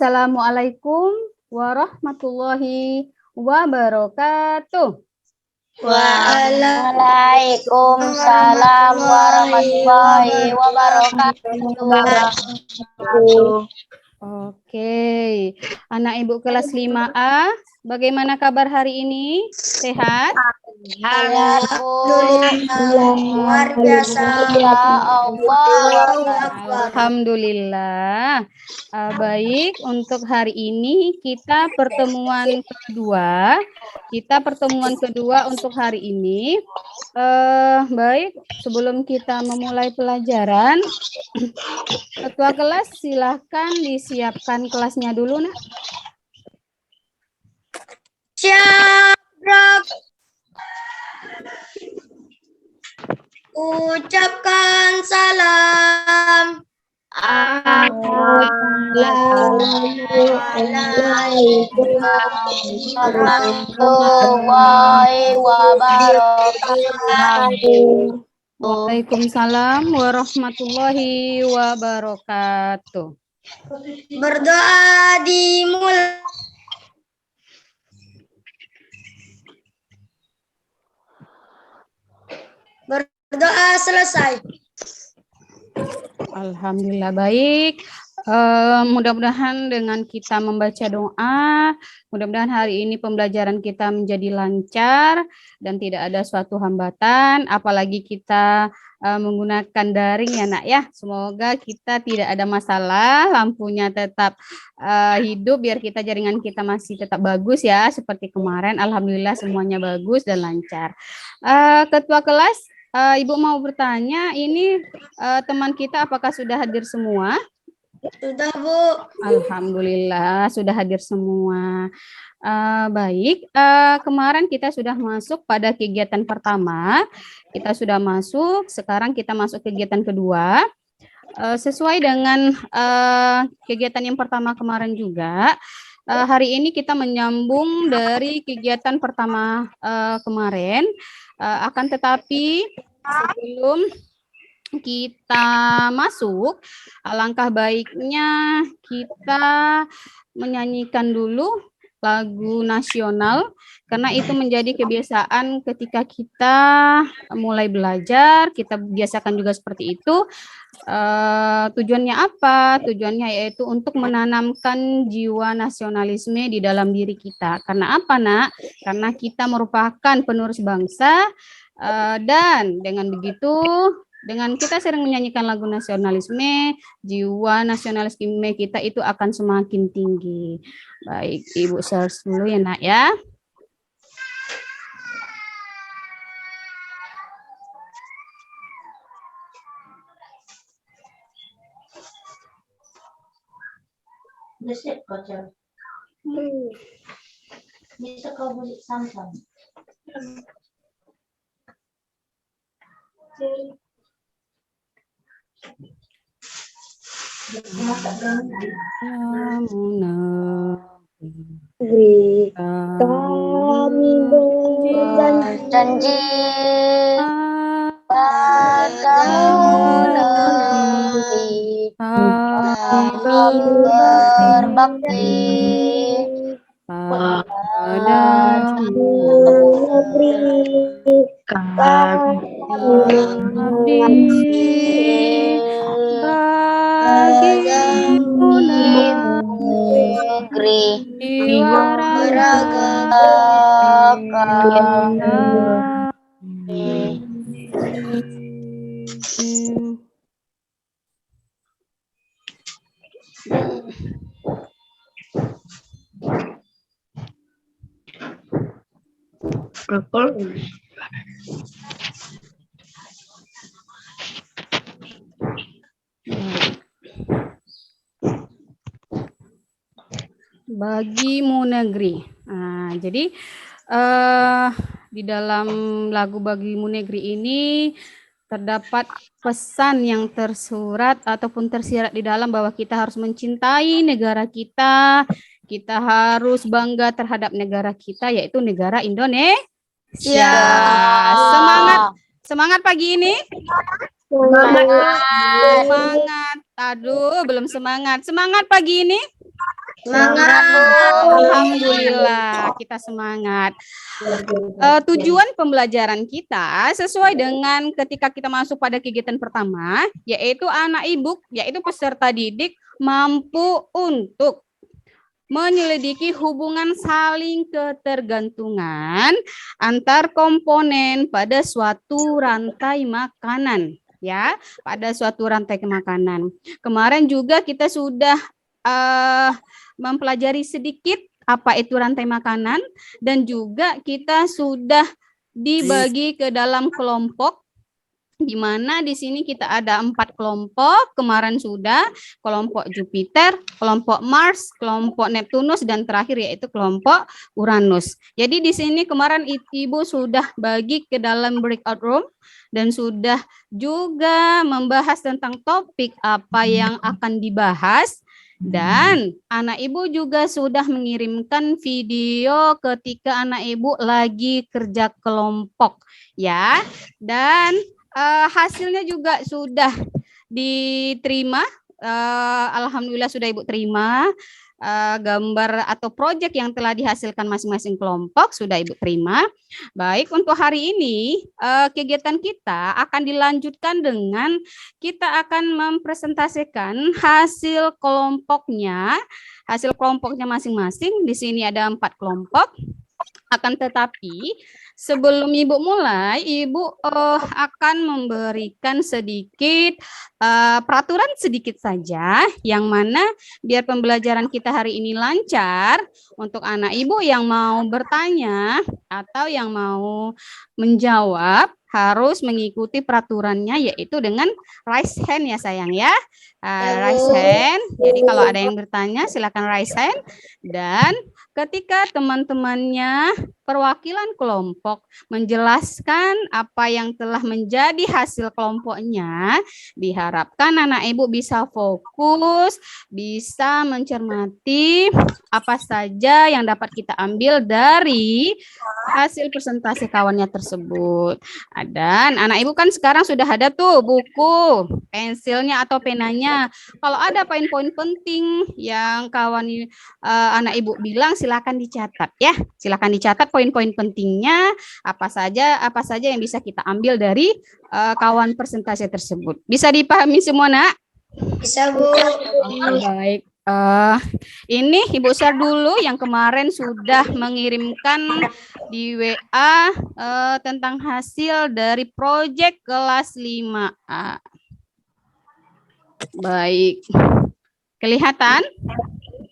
Assalamualaikum warahmatullahi wabarakatuh. Waalaikumsalam warahmatullahi wabarakatuh. Oke, anak ibu kelas 5A, bagaimana kabar hari ini? Sehat? Luar biasa. Ya Allah. Alhamdulillah. Baik, untuk hari ini kita pertemuan kedua. Untuk hari ini. Baik, sebelum kita memulai pelajaran, ketua kelas silahkan disiapkan kelasnya dulu, Nak. Siap. Ucapkan salam. Assalamualaikum warahmatullahi wabarakatuh. Waalaikumsalam warahmatullahi wabarakatuh. Berdoa dimulai. Berdoa selesai. Alhamdulillah baik. Mudah-mudahan dengan kita membaca doa, mudah-mudahan hari ini pembelajaran kita menjadi lancar dan tidak ada suatu hambatan, apalagi kita menggunakan daring ya Nak ya. Semoga kita tidak ada masalah, lampunya tetap hidup biar kita jaringan kita masih tetap bagus ya seperti kemarin. Alhamdulillah semuanya bagus dan lancar. Ketua kelas, Ibu mau bertanya, ini teman kita apakah sudah hadir semua? Sudah, Bu. Alhamdulillah sudah hadir semua. Baik, kemarin kita sudah masuk pada kegiatan pertama. Kita sudah masuk, sekarang kita masuk kegiatan kedua. Sesuai dengan kegiatan yang pertama kemarin juga, hari ini kita menyambung dari kegiatan pertama kemarin. Akan tetapi sebelum kita masuk, alangkah baiknya kita menyanyikan dulu lagu nasional, karena itu menjadi kebiasaan ketika kita mulai belajar, kita biasakan juga seperti itu. Tujuannya apa? Tujuannya yaitu untuk menanamkan jiwa nasionalisme di dalam diri kita. Karena apa, Nak? Karena kita merupakan penerus bangsa, dan dengan begitu, dengan kita sering menyanyikan lagu nasionalisme, jiwa nasionalisme kita itu akan semakin tinggi. Baik, Ibu search dulu ya Nak ya. Bisa kau beli sampan. Kami berjanji padamu nanti kami berbakti pada negeri kami mengabdi bagi negeri Bagimu negeri. Nah, jadi di dalam lagu Bagimu Negeri ini terdapat pesan yang tersurat ataupun tersirat di dalam bahwa kita harus mencintai negara kita harus bangga terhadap negara kita, yaitu negara Indonesia. Semangat pagi ini. Semangat. Aduh, belum semangat. Semangat pagi ini. Semangat. Alhamdulillah, kita semangat. Tujuan pembelajaran kita sesuai dengan ketika kita masuk pada kegiatan pertama, yaitu anak ibu, yaitu peserta didik mampu untuk menyelidiki hubungan saling ketergantungan antar komponen pada suatu rantai makanan, ya, pada suatu rantai makanan. Kemarin juga kita sudah mempelajari sedikit apa itu rantai makanan, dan juga kita sudah dibagi ke dalam kelompok, di mana di sini kita ada 4 kelompok. Kemarin sudah kelompok Jupiter, kelompok Mars, kelompok Neptunus, dan terakhir yaitu kelompok Uranus. Jadi di sini kemarin Ibu sudah bagi ke dalam breakout room dan sudah juga membahas tentang topik apa yang akan dibahas. Dan anak ibu juga sudah mengirimkan video ketika anak ibu lagi kerja kelompok, ya. Dan hasilnya juga sudah diterima. Alhamdulillah sudah Ibu terima. Gambar atau proyek yang telah dihasilkan masing-masing kelompok sudah Ibu terima. Baik, untuk hari ini kegiatan kita akan dilanjutkan dengan kita akan mempresentasikan hasil kelompoknya masing-masing. Di sini ada 4 kelompok. Akan tetapi sebelum Ibu mulai, Ibu akan memberikan sedikit peraturan sedikit saja, yang mana biar pembelajaran kita hari ini lancar. Untuk anak Ibu yang mau bertanya atau yang mau menjawab harus mengikuti peraturannya, yaitu dengan raise hand ya sayang ya. Raise hand. Jadi kalau ada yang bertanya silakan raise hand, dan ketika teman-temannya perwakilan kelompok menjelaskan apa yang telah menjadi hasil kelompoknya, diharapkan anak ibu bisa fokus, bisa mencermati apa saja yang dapat kita ambil dari hasil presentasi kawannya tersebut. Dan anak ibu kan sekarang sudah ada tuh buku, pensilnya atau penanya. Kalau ada poin-poin penting yang kawan anak ibu bilang, silakan dicatat ya. Silakan dicatat poin-poin pentingnya apa saja yang bisa kita ambil dari kawan presentasi tersebut. Bisa dipahami semua, Nak? Bisa, Bu. Baik. Ini Ibu share dulu yang kemarin sudah mengirimkan di WA tentang hasil dari proyek kelas 5A. Baik. Kelihatan?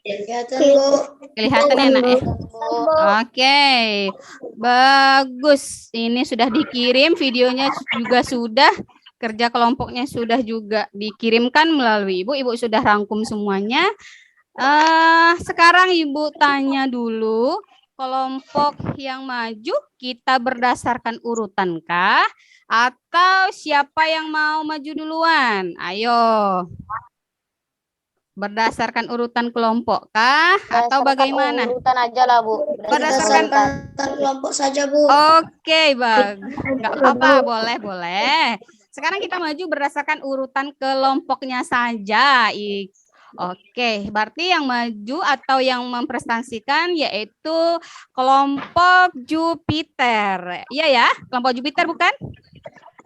Kelihatan, Bu. Kelihatan ya, Nak? Oke, bagus. Ini sudah dikirim, videonya juga sudah, kerja kelompoknya sudah juga dikirimkan melalui Ibu. Ibu sudah rangkum semuanya. Sekarang Ibu tanya dulu, kelompok yang maju kita berdasarkan urutan kah? Atau siapa yang mau maju duluan? Ayo. Berdasarkan urutan kelompok kah? Atau bagaimana? Urutan aja lah, Bu. Berdasarkan kelompok saja, Bu. Oke, Bang. Enggak apa-apa, boleh. Sekarang kita maju berdasarkan urutan kelompoknya saja. Oke, berarti yang maju atau yang mempresentasikan yaitu kelompok Jupiter. Iya ya, kelompok Jupiter bukan?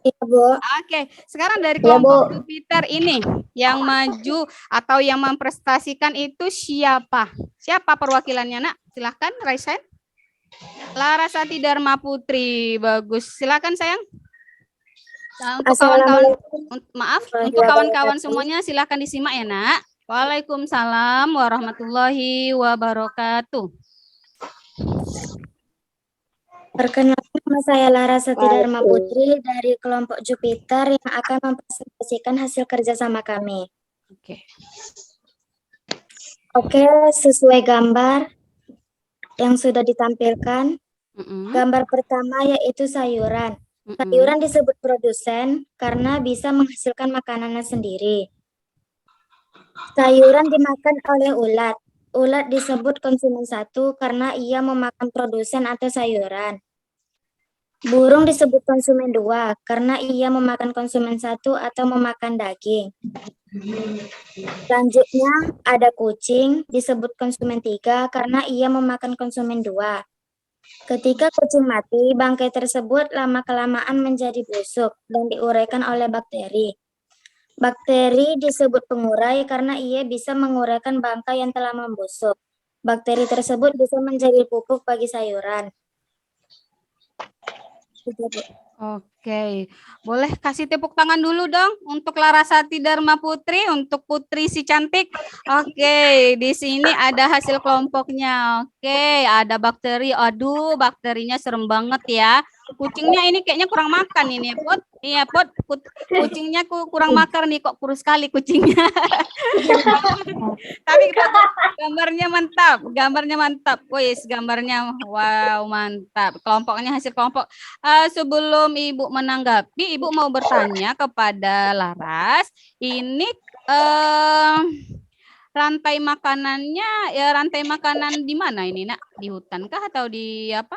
Iya, Bu. Oke, sekarang dari kelompok Jupiter ini yang maju atau yang mempresentasikan itu siapa? Siapa perwakilannya, Nak? Silahkan, raise hand. Larasati Dharma Putri, bagus. Silakan sayang. Nah, untuk kawan-kawan, maaf, untuk kawan-kawan semuanya silakan disimak ya, Nak. Waalaikumsalam warahmatullahi wabarakatuh. Perkenalkan, nama saya Larasati Dharma Putri dari kelompok Jupiter yang akan mempresentasikan hasil kerjasama kami. Oke, sesuai gambar yang sudah ditampilkan. Gambar pertama yaitu sayuran. Sayuran disebut produsen karena bisa menghasilkan makanannya sendiri. Sayuran dimakan oleh ulat. Ulat disebut konsumen satu karena ia memakan produsen atau sayuran. Burung disebut konsumen dua karena ia memakan konsumen satu atau memakan daging. Selanjutnya ada kucing, disebut konsumen 3 karena ia memakan konsumen 2. Ketika kucing mati, bangkai tersebut lama-kelamaan menjadi busuk dan diuraikan oleh bakteri. Bakteri disebut pengurai karena ia bisa menguraikan bangkai yang telah membusuk. Bakteri tersebut bisa menjadi pupuk bagi sayuran. Itu, Bu. Oke, boleh kasih tepuk tangan dulu dong untuk Larasati Dharma Putri, untuk Putri si cantik. Oke, di sini ada hasil kelompoknya. Oke, ada bakteri. Aduh, bakterinya serem banget ya. Kucingnya ini kayaknya kurang makan ini, Pot. Iya, Pot. Kucingnya kurang makan nih, kok kurus sekali kucingnya. Tapi gambarnya mantap, gambarnya mantap. Wis, gambarnya wow, mantap. Kelompoknya hasil kelompok. Sebelum Ibu menanggapi, Ibu mau bertanya kepada Laras, ini rantai makanannya, ya rantai makanan di mana ini, Nak? Di hutan kah atau di apa?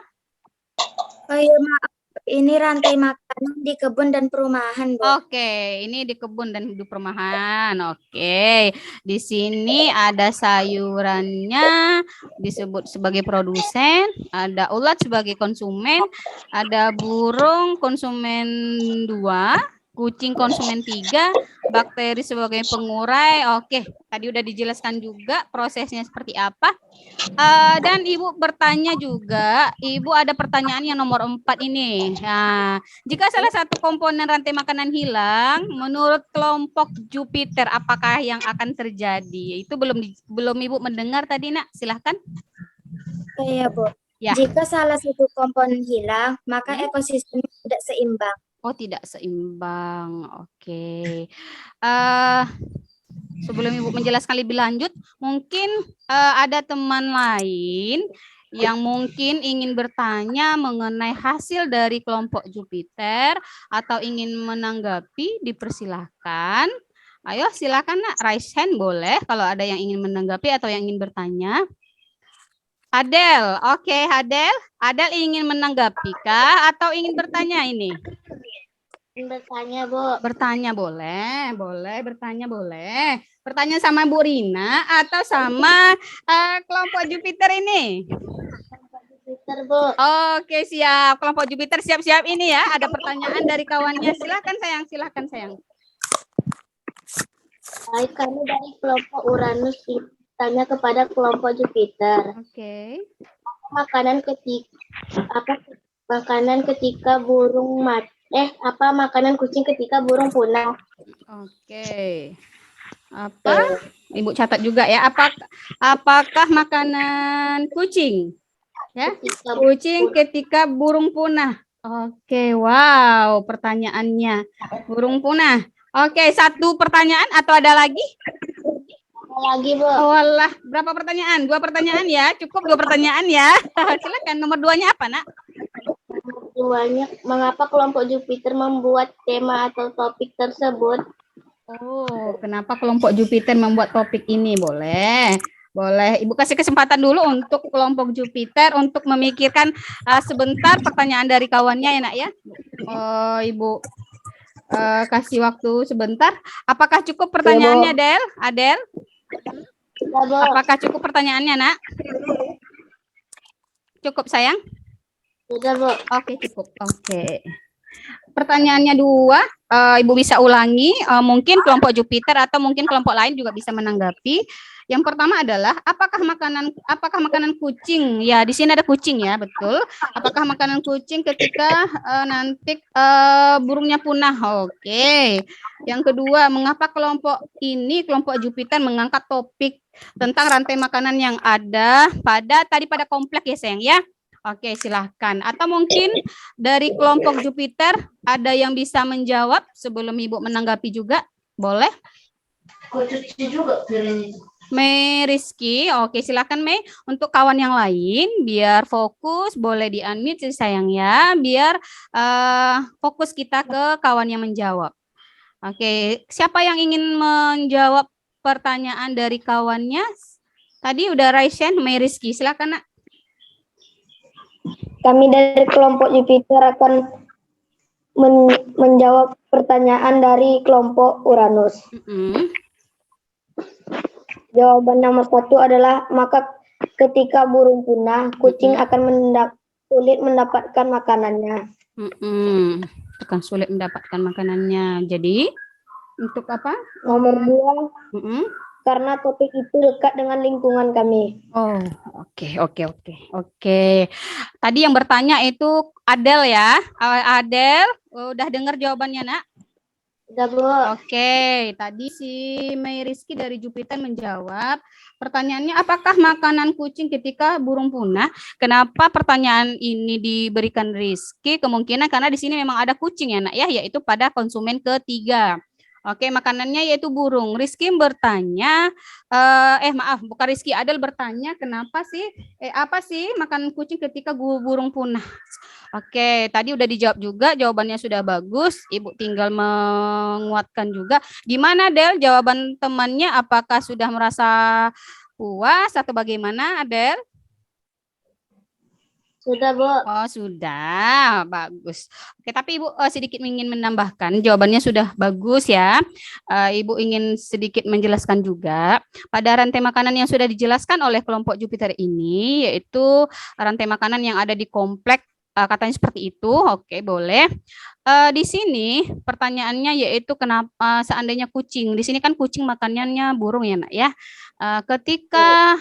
Oh iya, maaf. Ini rantai makanan di kebun dan perumahan, Bu. Oke, ini di kebun dan di perumahan. Oke, di sini ada sayurannya disebut sebagai produsen, ada ulat sebagai konsumen, ada burung konsumen 2, kucing konsumen 3, bakteri sebagai pengurai. Oke, tadi udah dijelaskan juga prosesnya seperti apa. Dan Ibu bertanya juga, Ibu ada pertanyaan yang nomor 4 ini. Nah, jika salah satu komponen rantai makanan hilang, menurut kelompok Jupiter, apakah yang akan terjadi? Itu belum Ibu mendengar tadi, Nak. Silahkan. Iya, Bu. Ya. Jika salah satu komponen hilang, maka ekosistem tidak seimbang. Oh, tidak seimbang. Oke. Sebelum Ibu menjelaskan lebih lanjut, mungkin ada teman lain yang mungkin ingin bertanya mengenai hasil dari kelompok Jupiter atau ingin menanggapi, dipersilahkan. Ayo silakan, Nak, raise hand boleh kalau ada yang ingin menanggapi atau yang ingin bertanya. Adel, oke, Adel. Adel ingin menanggapi kah atau ingin bertanya ini? Bertanya, Bu. Bertanya boleh, bertanya boleh. Bertanya sama Bu Rina atau sama kelompok Jupiter ini? Jupiter, Bu. Oke, siap. Kelompok Jupiter siap-siap ini ya. Ada pertanyaan dari kawannya. Silahkan sayang, silahkan sayang. Baik, kami dari kelompok Uranus tanya kepada kelompok Jupiter. Oke. Makanan ketika burung apa makanan kucing ketika burung punah? Oke. Apa? Ibu catat juga ya. Apakah makanan kucing? Ya, kucing ketika burung punah. Oke, wow, pertanyaannya burung punah. Oke, satu pertanyaan atau ada lagi? Lagi, Bu. Oh, alah, berapa pertanyaan? 2 pertanyaan ya, cukup 2 pertanyaan ya. Silakan, nomor 2-nya apa, Nak? Duanya, mengapa kelompok Jupiter membuat tema atau topik tersebut? Oh, kenapa kelompok Jupiter membuat topik ini? Boleh. Boleh, Ibu kasih kesempatan dulu untuk kelompok Jupiter untuk memikirkan sebentar pertanyaan dari kawannya ya, Nak ya. Ibu kasih waktu sebentar. Apakah cukup pertanyaannya, Del? Adel? Apakah cukup pertanyaannya, Nak? Cukup, sayang? Sudah, Bu. Oke, cukup. Oke. Pertanyaannya 2, Ibu bisa ulangi, mungkin kelompok Jupiter atau mungkin kelompok lain juga bisa menanggapi. Yang pertama adalah apakah makanan kucing? Ya, di sini ada kucing ya, betul. Apakah makanan kucing ketika nanti burungnya punah? Oke. Yang kedua, mengapa kelompok Jupiter mengangkat topik tentang rantai makanan yang ada pada kompleks ya, sayang ya? Oke, silahkan. Atau mungkin dari kelompok Jupiter ada yang bisa menjawab sebelum Ibu menanggapi juga? Boleh? Mei Rizky, oke silakan Mei. Untuk kawan yang lain, biar fokus, boleh di-unmute sayang ya, biar fokus kita ke kawan yang menjawab. Oke, siapa yang ingin menjawab pertanyaan dari kawannya? Tadi udah raise hand, Mei Rizky, silakan Nak. Kami dari kelompok Jupiter akan menjawab pertanyaan dari kelompok Uranus. Jawaban nomor 1 adalah maka ketika burung punah, kucing akan sulit mendapatkan makanannya. Akan sulit mendapatkan makanannya. Jadi untuk apa? Nomor 2, Mm-mm. karena topik itu dekat dengan lingkungan kami. Oh, oke. Tadi yang bertanya itu Adel ya. Adel, udah dengar jawabannya, Nak? Udah, Bu. Oke, tadi si Mei Rizky dari Jupiter menjawab. Pertanyaannya, apakah makanan kucing ketika burung punah? Kenapa pertanyaan ini diberikan Rizky? Kemungkinan karena di sini memang ada kucing ya, Nak ya, yaitu pada konsumen ketiga. Oke, makanannya yaitu burung. Rizky bertanya, maaf, bukan Rizky, Adel bertanya, kenapa sih, apa sih makanan kucing ketika burung punah? Oke, tadi udah dijawab juga, jawabannya sudah bagus. Ibu tinggal menguatkan juga. Gimana, Del? Jawaban temannya apakah sudah merasa puas atau bagaimana, Adel? Sudah, Bu. Oh, sudah. Bagus. Oke, tapi Ibu sedikit ingin menambahkan, jawabannya sudah bagus ya. Ibu ingin sedikit menjelaskan juga pada rantai makanan yang sudah dijelaskan oleh kelompok Jupiter ini, yaitu rantai makanan yang ada di komplek, katanya seperti itu. Oke, boleh. Di sini pertanyaannya yaitu kenapa seandainya kucing, di sini kan kucing makanannya burung ya, Nak ya. Ketika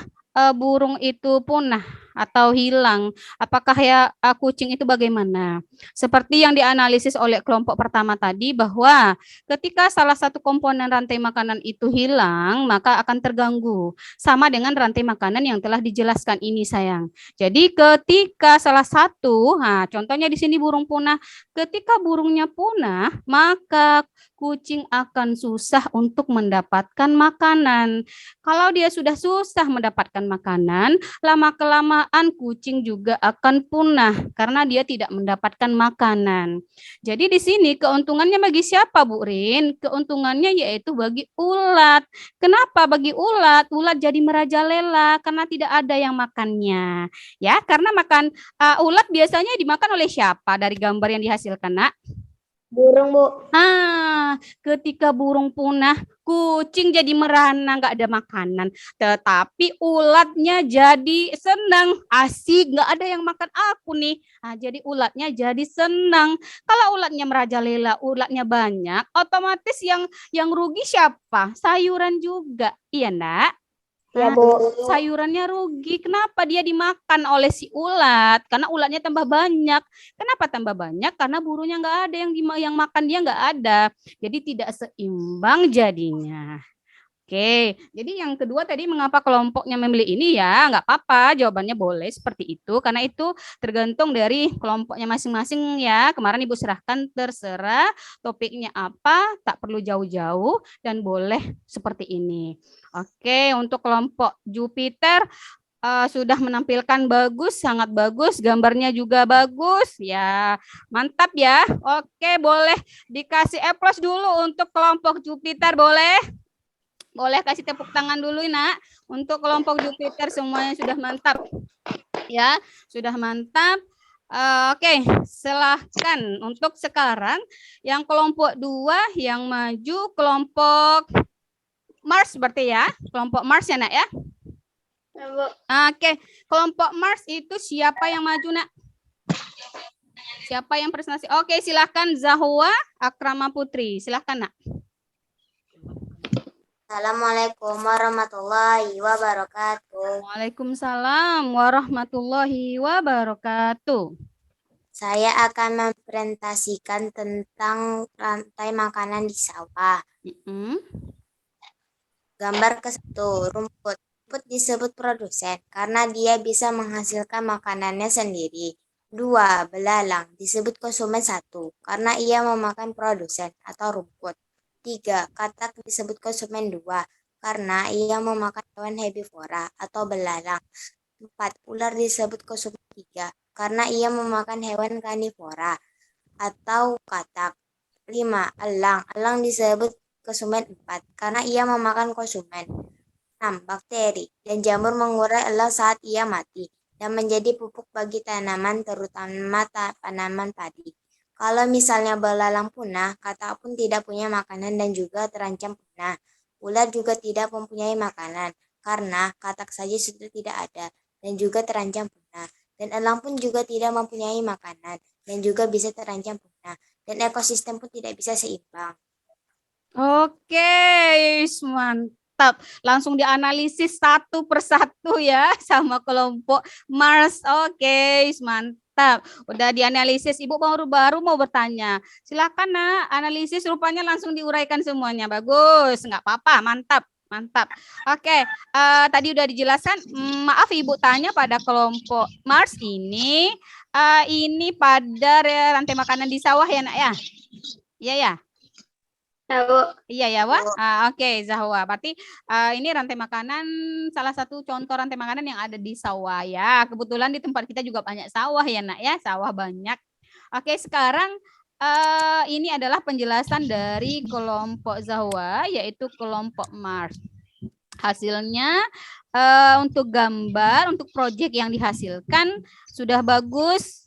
burung itu punah atau hilang, apakah ya kucing itu bagaimana? Seperti yang dianalisis oleh kelompok pertama tadi bahwa ketika salah satu komponen rantai makanan itu hilang, maka akan terganggu. Sama dengan rantai makanan yang telah dijelaskan ini, sayang. Jadi ketika salah satu, contohnya di sini burung punah, ketika burungnya punah, maka kucing akan susah untuk mendapatkan makanan. Kalau dia sudah susah mendapatkan makanan, lama-kelamaan kucing juga akan punah karena dia tidak mendapatkan makanan. Jadi di sini keuntungannya bagi siapa, Bu Rin? Keuntungannya yaitu bagi ulat. Kenapa bagi ulat? Ulat jadi merajalela karena tidak ada yang makannya. Ya, karena makan ulat biasanya dimakan oleh siapa dari gambar yang dihasilkan, Nak? Burung, Bu. Ketika burung punah, kucing jadi merana, nggak ada makanan. Tetapi ulatnya jadi senang, asik, nggak ada yang makan aku nih. Jadi ulatnya jadi senang. Kalau ulatnya merajalela, ulatnya banyak, otomatis yang rugi siapa? Sayuran juga, iya, Nak? Ya, Bu. Sayurannya rugi. Kenapa dia dimakan oleh si ulat? Karena ulatnya tambah banyak. Kenapa tambah banyak? Karena burunya nggak ada, yang makan dia nggak ada. Jadi tidak seimbang jadinya. Oke, jadi yang kedua tadi mengapa kelompoknya memilih ini ya, nggak apa-apa, jawabannya boleh seperti itu, karena itu tergantung dari kelompoknya masing-masing ya. Kemarin Ibu serahkan, terserah topiknya apa, tak perlu jauh-jauh dan boleh seperti ini. Oke, untuk kelompok Jupiter sudah menampilkan bagus, sangat bagus, gambarnya juga bagus, ya mantap ya. Oke, boleh dikasih applause dulu untuk kelompok Jupiter, boleh? Boleh kasih tepuk tangan dulu, Nak. Untuk kelompok Jupiter semuanya sudah mantap. Ya, sudah mantap. Oke, silahkan untuk sekarang yang kelompok 2 yang maju kelompok Mars berarti ya. Kelompok Mars ya, Nak ya. Ya, Bu. Oke, kelompok Mars itu siapa yang maju, Nak? Siapa yang presentasi? Oke, silahkan Zahwa Akrama Putri. Silahkan, Nak. Assalamualaikum warahmatullahi wabarakatuh. Waalaikumsalam warahmatullahi wabarakatuh. Saya akan mempresentasikan tentang rantai makanan di sawah. Gambar ke-1, rumput. Rumput disebut produsen karena dia bisa menghasilkan makanannya sendiri. 2, belalang disebut konsumen 1 karena ia memakan produsen atau rumput. 3, katak disebut konsumen 2 karena ia memakan hewan herbivora atau belalang. 4, ular disebut konsumen 3 karena ia memakan hewan karnivora atau katak. 5, elang. Elang disebut konsumen 4 karena ia memakan konsumen. 6, bakteri. Dan jamur mengurai elang saat ia mati dan menjadi pupuk bagi tanaman, terutama tanaman padi. Kalau misalnya belalang punah, katak pun tidak punya makanan dan juga terancam punah. Ular juga tidak mempunyai makanan. karena katak saja sudah tidak ada dan juga terancam punah. Dan elang pun juga tidak mempunyai makanan dan juga bisa terancam punah. Dan ekosistem pun tidak bisa seimbang. Oke, mantap. Langsung dianalisis satu persatu ya sama kelompok Mars. Oke, mantap. Udah dianalisis. Ibu baru mau bertanya. Silakan nak, analisis rupanya langsung diuraikan semuanya. Bagus, nggak apa-apa. Mantap. Mantap. Oke, tadi udah dijelaskan. Maaf Ibu tanya pada kelompok Mars ini pada rantai makanan di sawah ya nak ya? Iya ya. Tahu. Iya ya, Wak. Oke, Zahwa. Berarti ini rantai makanan, salah satu contoh rantai makanan yang ada di sawah ya. Kebetulan di tempat kita juga banyak sawah ya, Nak ya. Sawah banyak. Oke, sekarang ini adalah penjelasan dari kelompok Zahwa, yaitu kelompok Mars. Hasilnya untuk gambar, untuk proyek yang dihasilkan sudah bagus,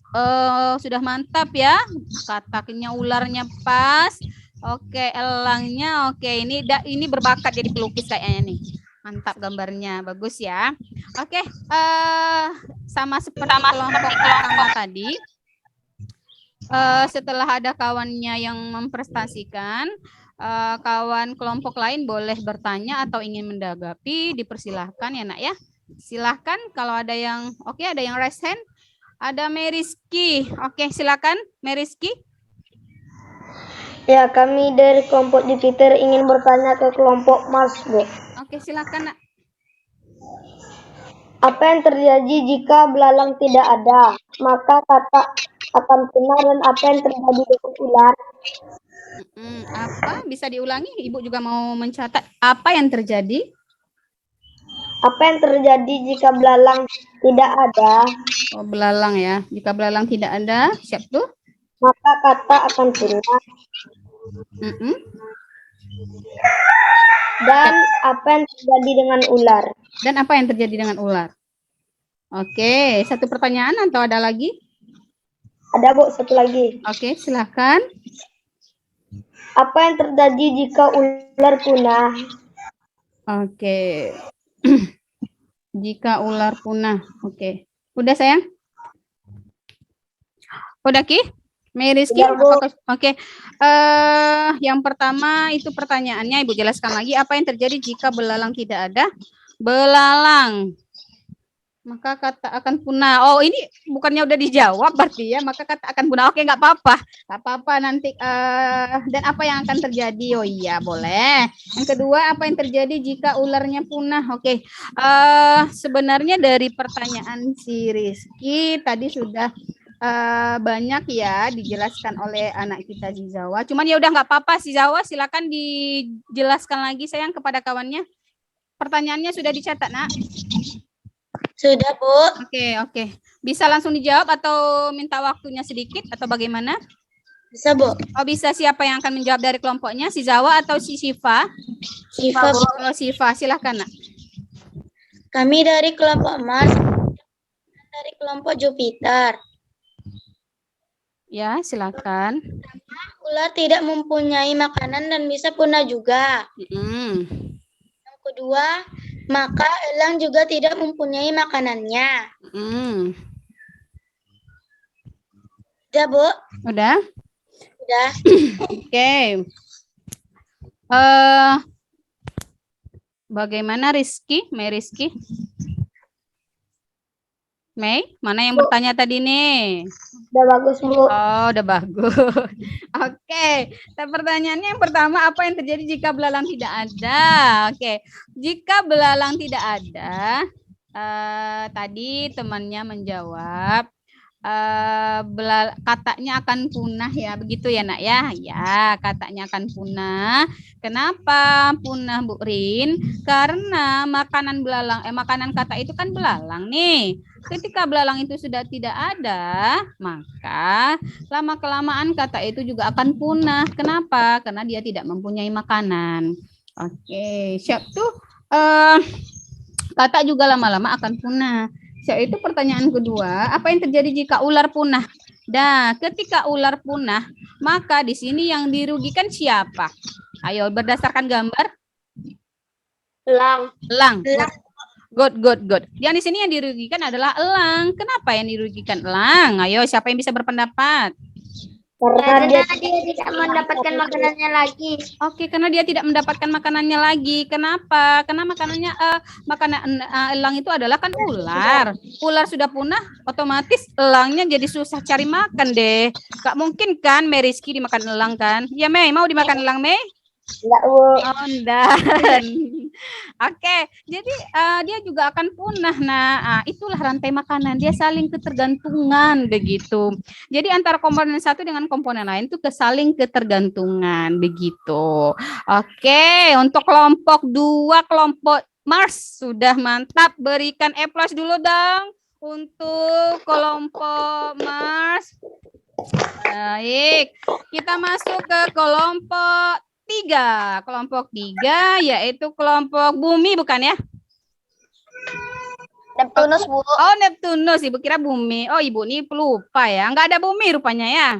sudah mantap ya. Kataknya, ularnya pas. Oke, elangnya oke. Ini berbakat jadi pelukis kayaknya nih. Mantap gambarnya, bagus ya. Oke, sama seperti kelompok pertama tadi. Setelah ada kawannya yang memprestasikan, kawan kelompok lain boleh bertanya atau ingin mendagapi, dipersilahkan ya nak ya. Silahkan kalau ada yang oke, ada yang raise hand. Ada Meriski. Oke, silakan Meriski. Ya, kami dari kelompok Jupiter ingin bertanya ke kelompok Mars, Bu. Oke, silakan nak. Apa yang terjadi jika belalang tidak ada? Maka katak akan punah, dan apa yang terjadi dengan ular? Apa? Bisa diulangi? Ibu juga mau mencatat. Apa yang terjadi? Apa yang terjadi jika belalang tidak ada? Oh, belalang ya. Jika belalang tidak ada, siap tuh? Maka katak akan punah. Dan apa yang terjadi dengan ular? Dan apa yang terjadi dengan ular? Oke, satu pertanyaan atau ada lagi? Ada, Bu, satu lagi. Oke, silakan. Apa yang terjadi jika ular punah? Oke. Jika ular punah. Oke. Udah sayang? Udah Ki? Meriski? Oke. Yang pertama itu pertanyaannya Ibu jelaskan lagi. Apa yang terjadi jika belalang tidak ada? Belalang. Maka kata akan punah. Oh, ini bukannya udah dijawab berarti ya. Maka kata akan punah. Oke, nggak apa-apa. Nggak apa-apa nanti. Dan apa yang akan terjadi? Oh iya, boleh. Yang kedua, apa yang terjadi jika ularnya punah? Oke. Sebenarnya dari pertanyaan si Rizky tadi sudah banyak ya dijelaskan oleh anak kita di Zawa. Cuman ya udah nggak apa-apa si Zawa, silakan dijelaskan lagi sayang kepada kawannya. Pertanyaannya sudah dicatat, Nak? Sudah, Bu. Oke. Bisa langsung dijawab atau minta waktunya sedikit atau bagaimana? Bisa, Bu. Oh, bisa. Siapa yang akan menjawab dari kelompoknya? Si Zawa atau si Siva? Siva, Bu. Oh, Siva, silakan, Nak. Kami dari kelompok Mars, dari kelompok Jupiter. Ya, silakan. Ular tidak mempunyai makanan dan bisa punah juga. Yang kedua, maka elang juga tidak mempunyai makanannya. Udah, Bu? Udah? Udah. Oke. Bagaimana Rizky? Rizky? Mei, mana yang bertanya tadi nih? Udah bagus, Bu. Oh, udah bagus. Oke. Pertanyaannya yang pertama, apa yang terjadi jika belalang tidak ada? Oke. Jika belalang tidak ada, tadi temannya menjawab, kataknya akan punah ya, begitu ya nak ya? Ya, kataknya akan punah. Kenapa punah Bu Rin? Karena makanan katak itu kan belalang nih. Ketika belalang itu sudah tidak ada, maka lama-kelamaan katak itu juga akan punah. Kenapa? Karena dia tidak mempunyai makanan. Oke, siap tuh. Katak juga lama-lama akan punah. So, itu pertanyaan kedua, apa yang terjadi jika ular punah? Nah, ketika ular punah, maka di sini yang dirugikan siapa? Ayo, berdasarkan gambar. Elang. Elang. Good, good, good. Yang di sini yang dirugikan adalah elang. Kenapa yang dirugikan elang? Ayo, siapa yang bisa berpendapat? Karena dia tidak mendapatkan makanannya lagi. Oke, karena dia tidak mendapatkan makanannya lagi. Kenapa? Karena makanan elang itu adalah kan ular. Ular sudah punah, otomatis elangnya jadi susah cari makan deh. Gak mungkin kan Meriski dimakan elang kan? Ya Mei, mau dimakan elang Mei? enggak, Bu. Oh, dan oke, jadi dia juga akan punah. Nah, itulah rantai makanan. Dia saling ketergantungan begitu. Jadi antara komponen satu dengan komponen lain itu saling ketergantungan begitu. Oke, untuk kelompok 2, kelompok Mars sudah mantap. Berikan A+ dulu dong untuk kelompok Mars. Baik, kita masuk ke kelompok 3. Kelompok 3 yaitu kelompok bumi bukan ya? Neptunus, Bu. Oh, Neptunus. Ibu kira bumi. Oh, Ibu ini pelupa ya. Nggak ada bumi rupanya ya.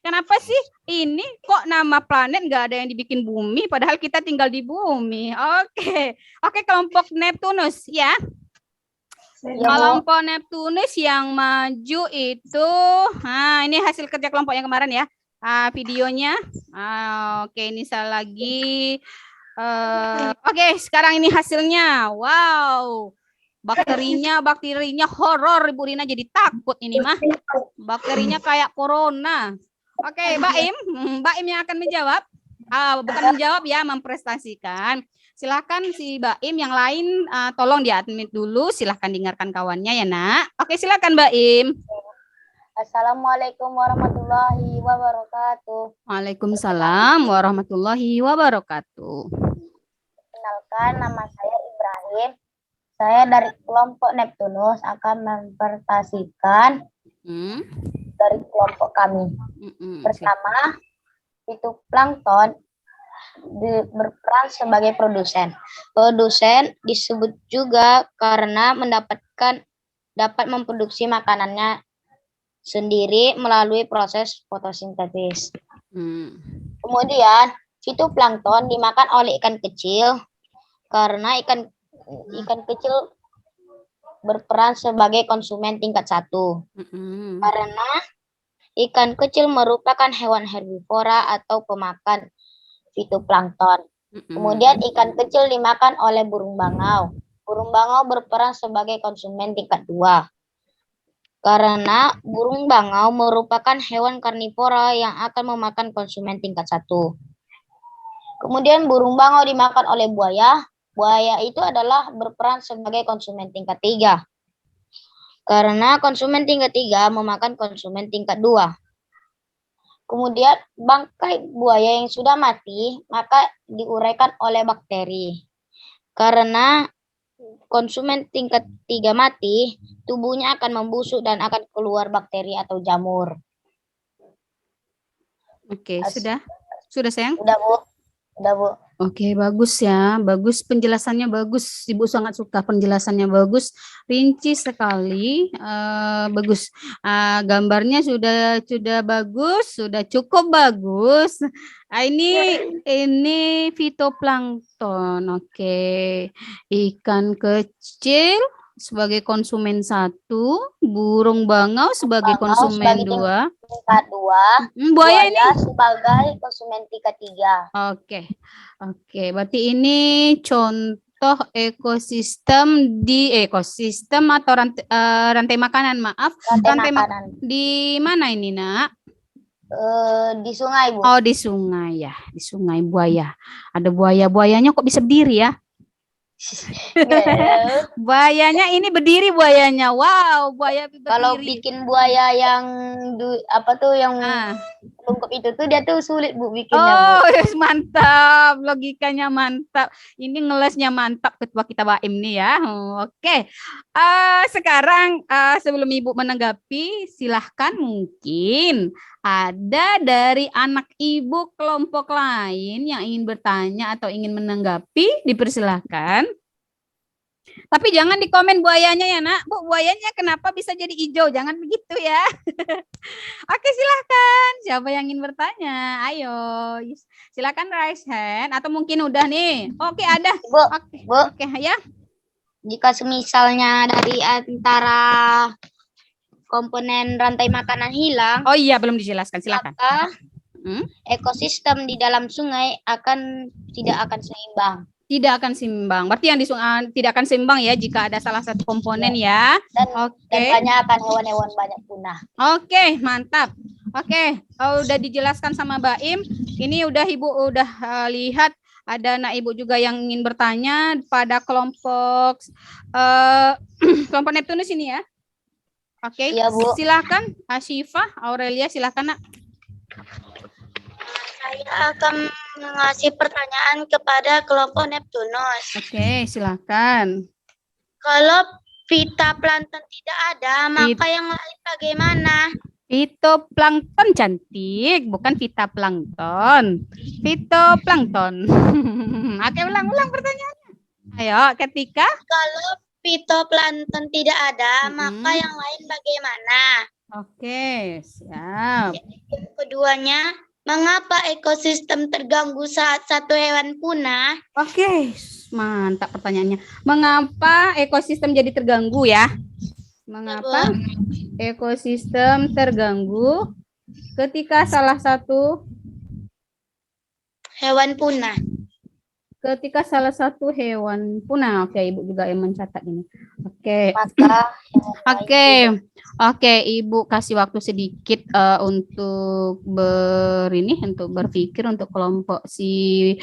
Kenapa sih ini kok nama planet nggak ada yang dibikin bumi padahal kita tinggal di bumi? Oke. Oke, kelompok Neptunus ya. Kelompok Neptunus yang maju itu, ini hasil kerja kelompok yang kemarin ya. Videonya. Oke, ini saya lagi. Oke, sekarang ini hasilnya. Wow. Bakterinya horor, Ibu Rina jadi takut ini mah. Bakterinya kayak corona. Oke, Mbak Im yang akan menjawab. Bukan menjawab ya, memprestasikan. Silakan si Mbak Im yang lain tolong di-admit dulu, silakan dengarkan kawannya ya, Nak. Oke, silakan Mbak Im. Assalamualaikum warahmatullahi wabarakatuh. Waalaikumsalam warahmatullahi wabarakatuh. Kenalkan, nama saya Ibrahim. Saya dari kelompok Neptunus akan mempresentasikan dari kelompok kami. Pertama, fitoplankton berperan sebagai produsen. Produsen disebut juga karena dapat memproduksi makanannya sendiri melalui proses fotosintesis. Kemudian fitoplankton dimakan oleh ikan kecil karena ikan kecil berperan sebagai konsumen tingkat 1. Karena ikan kecil merupakan hewan herbivora atau pemakan fitoplankton. Kemudian ikan kecil dimakan oleh burung bangau. Burung bangau berperan sebagai konsumen tingkat 2. Karena burung bangau merupakan hewan karnivora yang akan memakan konsumen tingkat 1. Kemudian burung bangau dimakan oleh buaya. Buaya itu adalah berperan sebagai konsumen tingkat 3. Karena konsumen tingkat 3 memakan konsumen tingkat 2. Kemudian bangkai buaya yang sudah mati maka diuraikan oleh bakteri. Karena konsumen tingkat 3 mati, tubuhnya akan membusuk dan akan keluar bakteri atau jamur. Oke, sudah? Sudah sayang? Udah, Bu. Udah, Bu. Oke, bagus ya. Bagus penjelasannya bagus. Ibu sangat suka penjelasannya bagus. Rinci sekali. Bagus. Gambarnya sudah bagus, sudah cukup bagus. Ini fitoplankton. Oke. Ikan kecil sebagai konsumen 1, burung bangau sebagai konsumen 2. Tingkat 2. Buaya ini sebagai konsumen tingkat 3. Oke, berarti ini contoh ekosistem atau rantai makanan, maaf. Rantai makanan. Di mana ini, Nak? Di sungai, Bu. Oh, di sungai ya. Di sungai buaya. Ada buayanya kok bisa berdiri ya? Buayanya ini berdiri buayanya. Wow, buaya berdiri. Kalau bikin buaya yang yang lengkap itu tuh dia tuh sulit, Bu, bikinnya. Oh, Bu. Mantap. Logikanya mantap. Ini ngelesnya mantap ketua kita Mbak Im nih ya. Oke. Sekarang sebelum Ibu menanggapi, silahkan mungkin ada dari anak Ibu kelompok lain yang ingin bertanya atau ingin menanggapi, dipersilahkan. Tapi jangan di komen buayanya ya, Nak. Bu, buayanya kenapa bisa jadi hijau? Jangan begitu ya. Oke, silahkan. Siapa yang ingin bertanya? Ayo, silakan raise hand. Atau mungkin udah nih. Oke, ada. Bu, Oke, Bu. Oke, ya. Jika semisalnya dari antara komponen rantai makanan hilang, Oh iya, belum dijelaskan. Silakan. maka Hmm? ekosistem di dalam sungai tidak akan seimbang. Tidak akan seimbang. Berarti yang tidak akan seimbang ya jika ada salah satu komponen ya. Dan Oke. banyak akan hewan-hewan banyak punah. Oke, mantap. Oke, udah dijelaskan sama Baim. Ini udah Ibu udah lihat ada anak Ibu juga yang ingin bertanya pada kelompok kelompok Neptunus ini ya. Oke, Iya, Bu. silakan Asyifa, Aurelia silakan Nak. Saya akan mengasih pertanyaan kepada kelompok Neptunus. Oke, silakan. Kalau fitoplankton tidak ada, maka yang lain bagaimana? Fitoplankton cantik, bukan fitoplankton. Fitoplankton. Oke, ulang pertanyaannya. Ayo, ketika Kalau fitoplankton tidak ada, maka yang lain bagaimana? Oke, siap. Yang keduanya, mengapa ekosistem terganggu saat satu hewan punah? Oke, mantap pertanyaannya. Mengapa ekosistem jadi terganggu ya? Mengapa ekosistem terganggu ketika salah satu Hewan punah. hewan punah? Oke, Ibu juga yang mencatat ini. Oke. Maka Oke, Ibu kasih waktu sedikit untuk untuk berpikir untuk kelompok si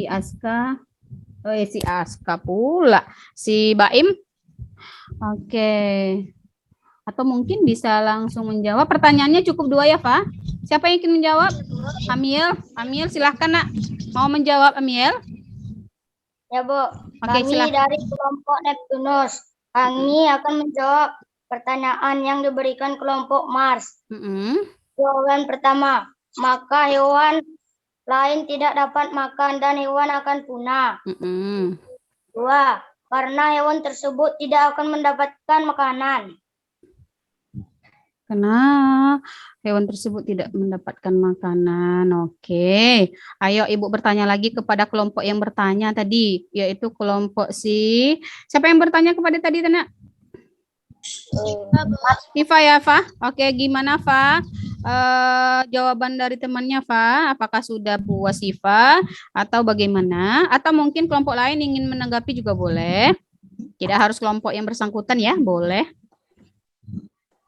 Aska. Si Aska pula, si Baim. Oke. Atau mungkin bisa langsung menjawab. Pertanyaannya cukup 2 ya, Fa? Siapa yang ingin menjawab? Amil silahkan Nak. Mau menjawab Amil? Ya, Bu. Oke, Kami dari kelompok Neptunus. Kami akan menjawab pertanyaan yang diberikan kelompok Mars. Jawaban pertama, maka hewan lain tidak dapat makan dan hewan akan punah. 2, karena hewan tersebut tidak akan mendapatkan makanan. Karena hewan tersebut tidak mendapatkan makanan. Oke. Ayo Ibu bertanya lagi kepada kelompok yang bertanya tadi, yaitu kelompok siapa yang bertanya kepada tadi, Nak? Siva ya, Fa? Oke, gimana, Fa? Jawaban dari temannya, Fa? Apakah sudah puas, Siva? Atau bagaimana? Atau mungkin kelompok lain ingin menanggapi juga boleh. Tidak harus kelompok yang bersangkutan ya, boleh.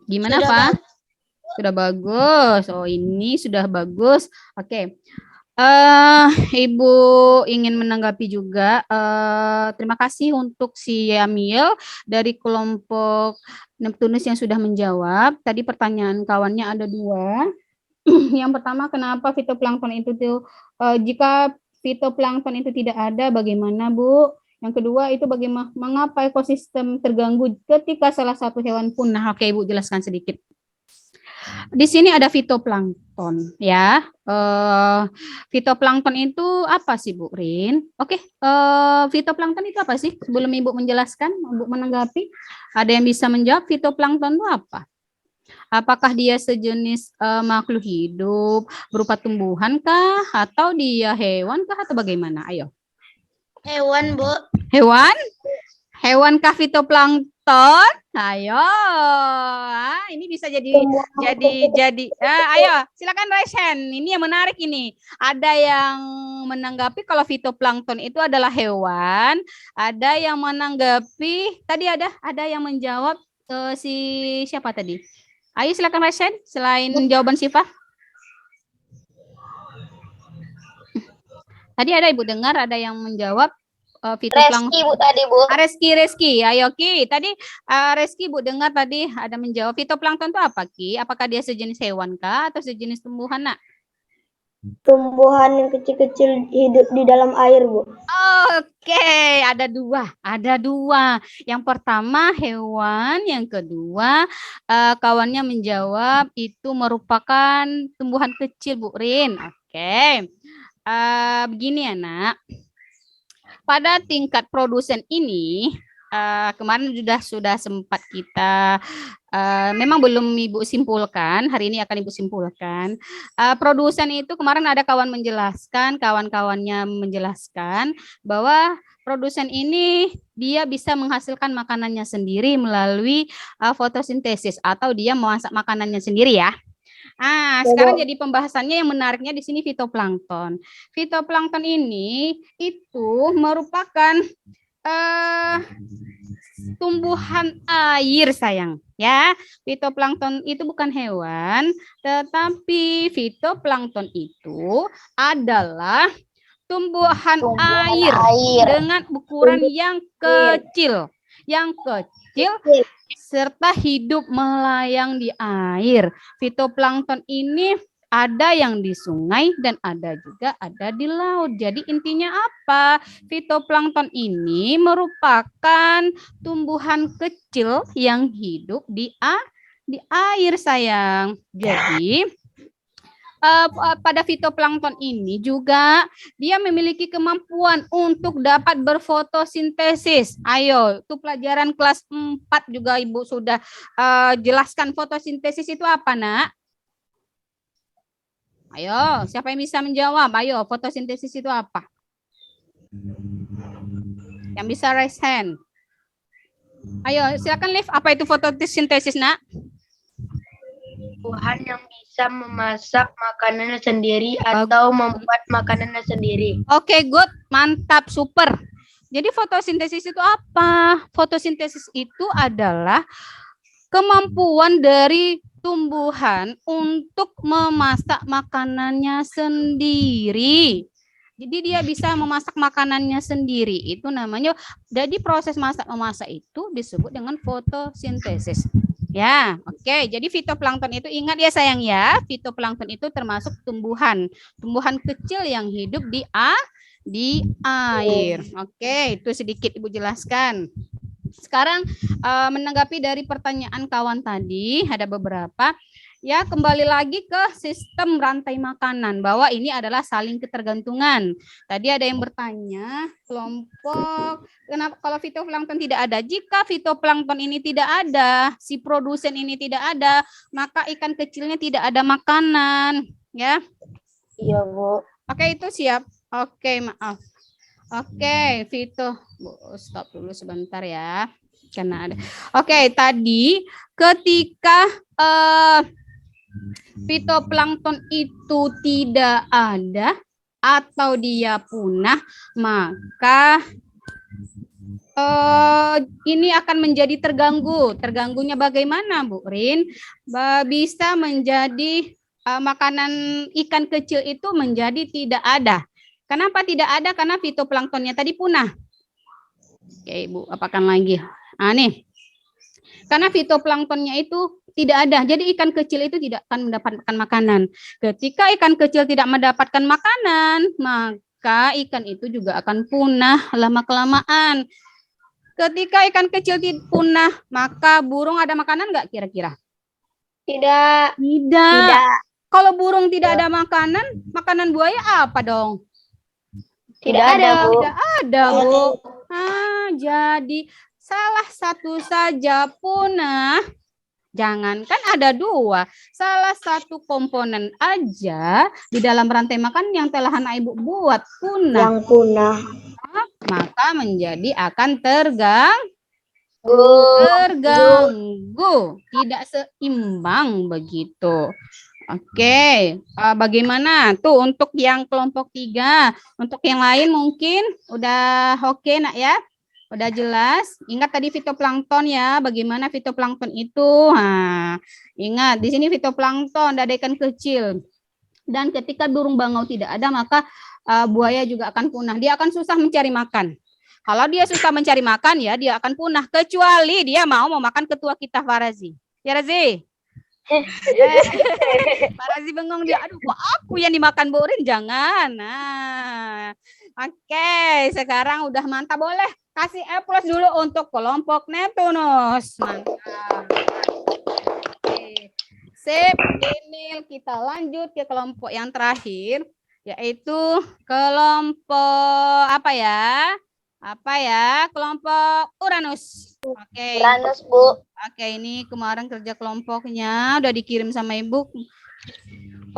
Gimana, Pak? Sudah bagus. Oh, ini sudah bagus. Oke. Ibu ingin menanggapi juga. Terima kasih untuk si Yamil dari kelompok Neptunus yang sudah menjawab. Tadi pertanyaan kawannya ada 2. Yang pertama, kenapa fitoplankton itu jika fitoplankton itu tidak ada, bagaimana, Bu? Yang kedua itu mengapa ekosistem terganggu ketika salah satu hewan punah? Oke, Ibu jelaskan sedikit. Di sini ada fitoplankton ya. Fitoplankton itu apa sih, Bu Rin? Oke, fitoplankton itu apa sih? Sebelum Ibu menjelaskan, Ibu menanggapi, ada yang bisa menjawab fitoplankton itu apa? Apakah dia sejenis makhluk hidup berupa tumbuhan kah? Atau dia hewan kah? Atau bagaimana? Ayo. Hewan, Bu. Hewan? Hewan kah fitoplankton? Ayo. Ini bisa jadi ayo silakan Raisen. Ini yang menarik ini. Ada yang menanggapi kalau fitoplankton itu adalah hewan, ada yang menanggapi tadi ada yang menjawab siapa tadi? Ayo silakan Raisen selain jawaban Siva. Tadi ada Ibu dengar ada yang menjawab fitoplankton. Reski, Bu, tadi, Bu. Reski. Ayo, Ki. Tadi Reski, Bu, dengar tadi ada menjawab fitoplankton itu apa, Ki? Apakah dia sejenis hewan kah atau sejenis tumbuhan, Nak? Tumbuhan yang kecil-kecil hidup di dalam air, Bu. Oke, ada 2. Yang pertama hewan, yang kedua kawannya menjawab itu merupakan tumbuhan kecil, Bu Rin. Oke. Begini ya, Nak. Pada tingkat produsen ini, kemarin sudah sempat kita memang belum Ibu simpulkan, hari ini akan Ibu simpulkan. Produsen itu kemarin ada kawan-kawannya menjelaskan bahwa produsen ini dia bisa menghasilkan makanannya sendiri melalui fotosintesis atau dia memasak makanannya sendiri ya. Sekarang jadi pembahasannya yang menariknya di sini fitoplankton. Fitoplankton ini itu merupakan tumbuhan air sayang ya. Fitoplankton itu bukan hewan, tetapi fitoplankton itu adalah tumbuhan air dengan ukuran yang kecil serta hidup melayang di air. Fitoplankton ini ada yang di sungai dan ada juga di laut. Jadi intinya apa? Fitoplankton ini merupakan tumbuhan kecil yang hidup di air sayang. Jadi pada fitoplankton ini juga dia memiliki kemampuan untuk dapat berfotosintesis. Ayo, itu pelajaran kelas 4 juga Ibu sudah jelaskan fotosintesis itu apa, Nak? Ayo, siapa yang bisa menjawab? Ayo, fotosintesis itu apa? Yang bisa raise hand. Ayo, silakan Liv. Apa itu fotosintesis, Nak? Tuhan yang bisa memasak makanannya sendiri atau membuat makanannya sendiri. Oke, good. Mantap, super. Jadi fotosintesis itu apa? Fotosintesis itu adalah kemampuan dari tumbuhan untuk memasak makanannya sendiri. Jadi dia bisa memasak makanannya sendiri. Itu namanya, jadi proses masak-memasak itu disebut dengan fotosintesis. Ya, oke. Jadi fitoplankton itu ingat ya sayang ya, fitoplankton itu termasuk tumbuhan kecil yang hidup di air. Oke, itu sedikit Ibu jelaskan. Sekarang menanggapi dari pertanyaan kawan tadi, ada beberapa. Ya, kembali lagi ke sistem rantai makanan, bahwa ini adalah saling ketergantungan. Tadi ada yang bertanya, kelompok, kenapa kalau fitoplankton tidak ada? Jika fitoplankton ini tidak ada, si produsen ini tidak ada, maka ikan kecilnya tidak ada makanan. Ya. Iya, Bu. Oke, itu siap. Oke, maaf. Oke, stop dulu sebentar ya. Karena ada. Oke, tadi ketika fitoplankton itu tidak ada atau dia punah, maka ini akan menjadi terganggu. Terganggunya bagaimana, Bu Rin? Bisa menjadi makanan ikan kecil itu menjadi tidak ada. Kenapa tidak ada? Karena fitoplanktonnya tadi punah. Oke, Ibu, apakan lagi? Nih. Karena fitoplanktonnya itu tidak ada. Jadi ikan kecil itu tidak akan mendapatkan makanan. Ketika ikan kecil tidak mendapatkan makanan, maka ikan itu juga akan punah lama-kelamaan. Ketika ikan kecil punah, maka burung ada makanan nggak kira-kira? Tidak. Kalau burung tidak ada makanan buaya apa dong? Tidak ada, Bu. Tidak ada, Bu. Jadi salah satu saja punah. Jangankan ada 2, salah satu komponen aja di dalam rantai makan yang telah anak Ibu buat punah. Yang punah. Maka menjadi akan terganggu, tidak seimbang begitu. Oke, bagaimana tuh untuk yang kelompok 3? Untuk yang lain mungkin udah oke Nak ya? Udah jelas? Ingat tadi fitoplankton ya, bagaimana fitoplankton itu? Ingat di sini fitoplankton, ada ikan kecil. Dan ketika burung bangau tidak ada, maka buaya juga akan punah. Dia akan susah mencari makan. Kalau dia susah mencari makan ya, dia akan punah. Kecuali dia mau makan ketua kita Farazi. Ya Razi? Farazi bengong dia, aduh kok aku yang dimakan Bu Rin? Jangan. Oke, sekarang udah mantap, boleh kasih A+ dulu untuk kelompok Neptunus. Mantap. Oke. Sip, ini kita lanjut ke kelompok yang terakhir, yaitu kelompok apa ya? Apa ya? Kelompok Uranus. Oke. Uranus, Bu. Oke, ini kemarin kerja kelompoknya udah dikirim sama Ibu.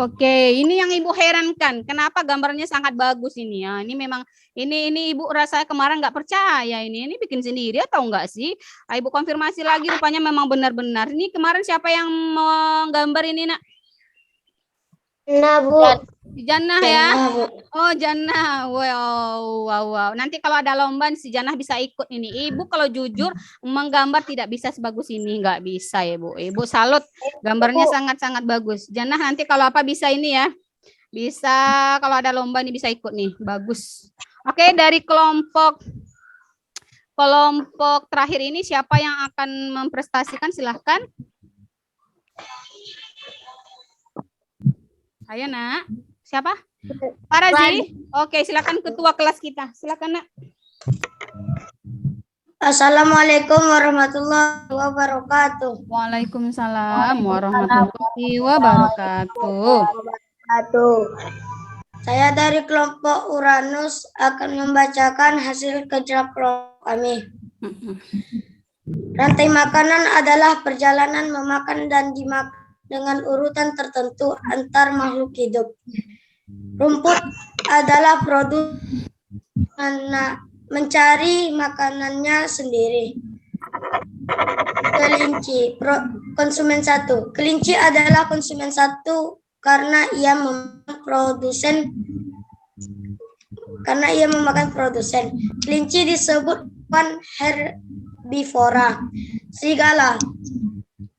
Oke, ini yang Ibu herankan. Kenapa gambarnya sangat bagus ini ya? Ini memang ini Ibu rasa kemarin nggak percaya ini bikin sendiri atau enggak sih? Ibu konfirmasi lagi rupanya memang benar-benar. Ini kemarin siapa yang menggambar ini, Nak? Nah, Bu. Jannah ya? Nah, Bu. Oh, Jannah. Wow. Nanti kalau ada lomba si Jannah bisa ikut ini. Ibu kalau jujur menggambar tidak bisa sebagus ini, nggak bisa ya, Bu. Ibu salut. Gambarnya sangat-sangat bagus. Jannah nanti kalau apa bisa ini ya. Bisa kalau ada lomba nih bisa ikut nih. Bagus. Oke, dari kelompok terakhir ini siapa yang akan memprestasikan? Silahkan. Ayo, Nak. Siapa? Pak Razi. Oke, silakan ketua kelas kita. Silakan, Nak. Assalamualaikum warahmatullahi wabarakatuh. Waalaikumsalam warahmatullahi wabarakatuh. Saya dari kelompok Uranus akan membacakan hasil kerja kelompok kami. Rantai makanan adalah perjalanan memakan dan dimakan dengan urutan tertentu antar makhluk hidup. Rumput adalah produk mencari makanannya sendiri. Kelinci, konsumen satu. Kelinci adalah konsumen satu karena ia memakan produsen. Kelinci disebut hewan herbivora.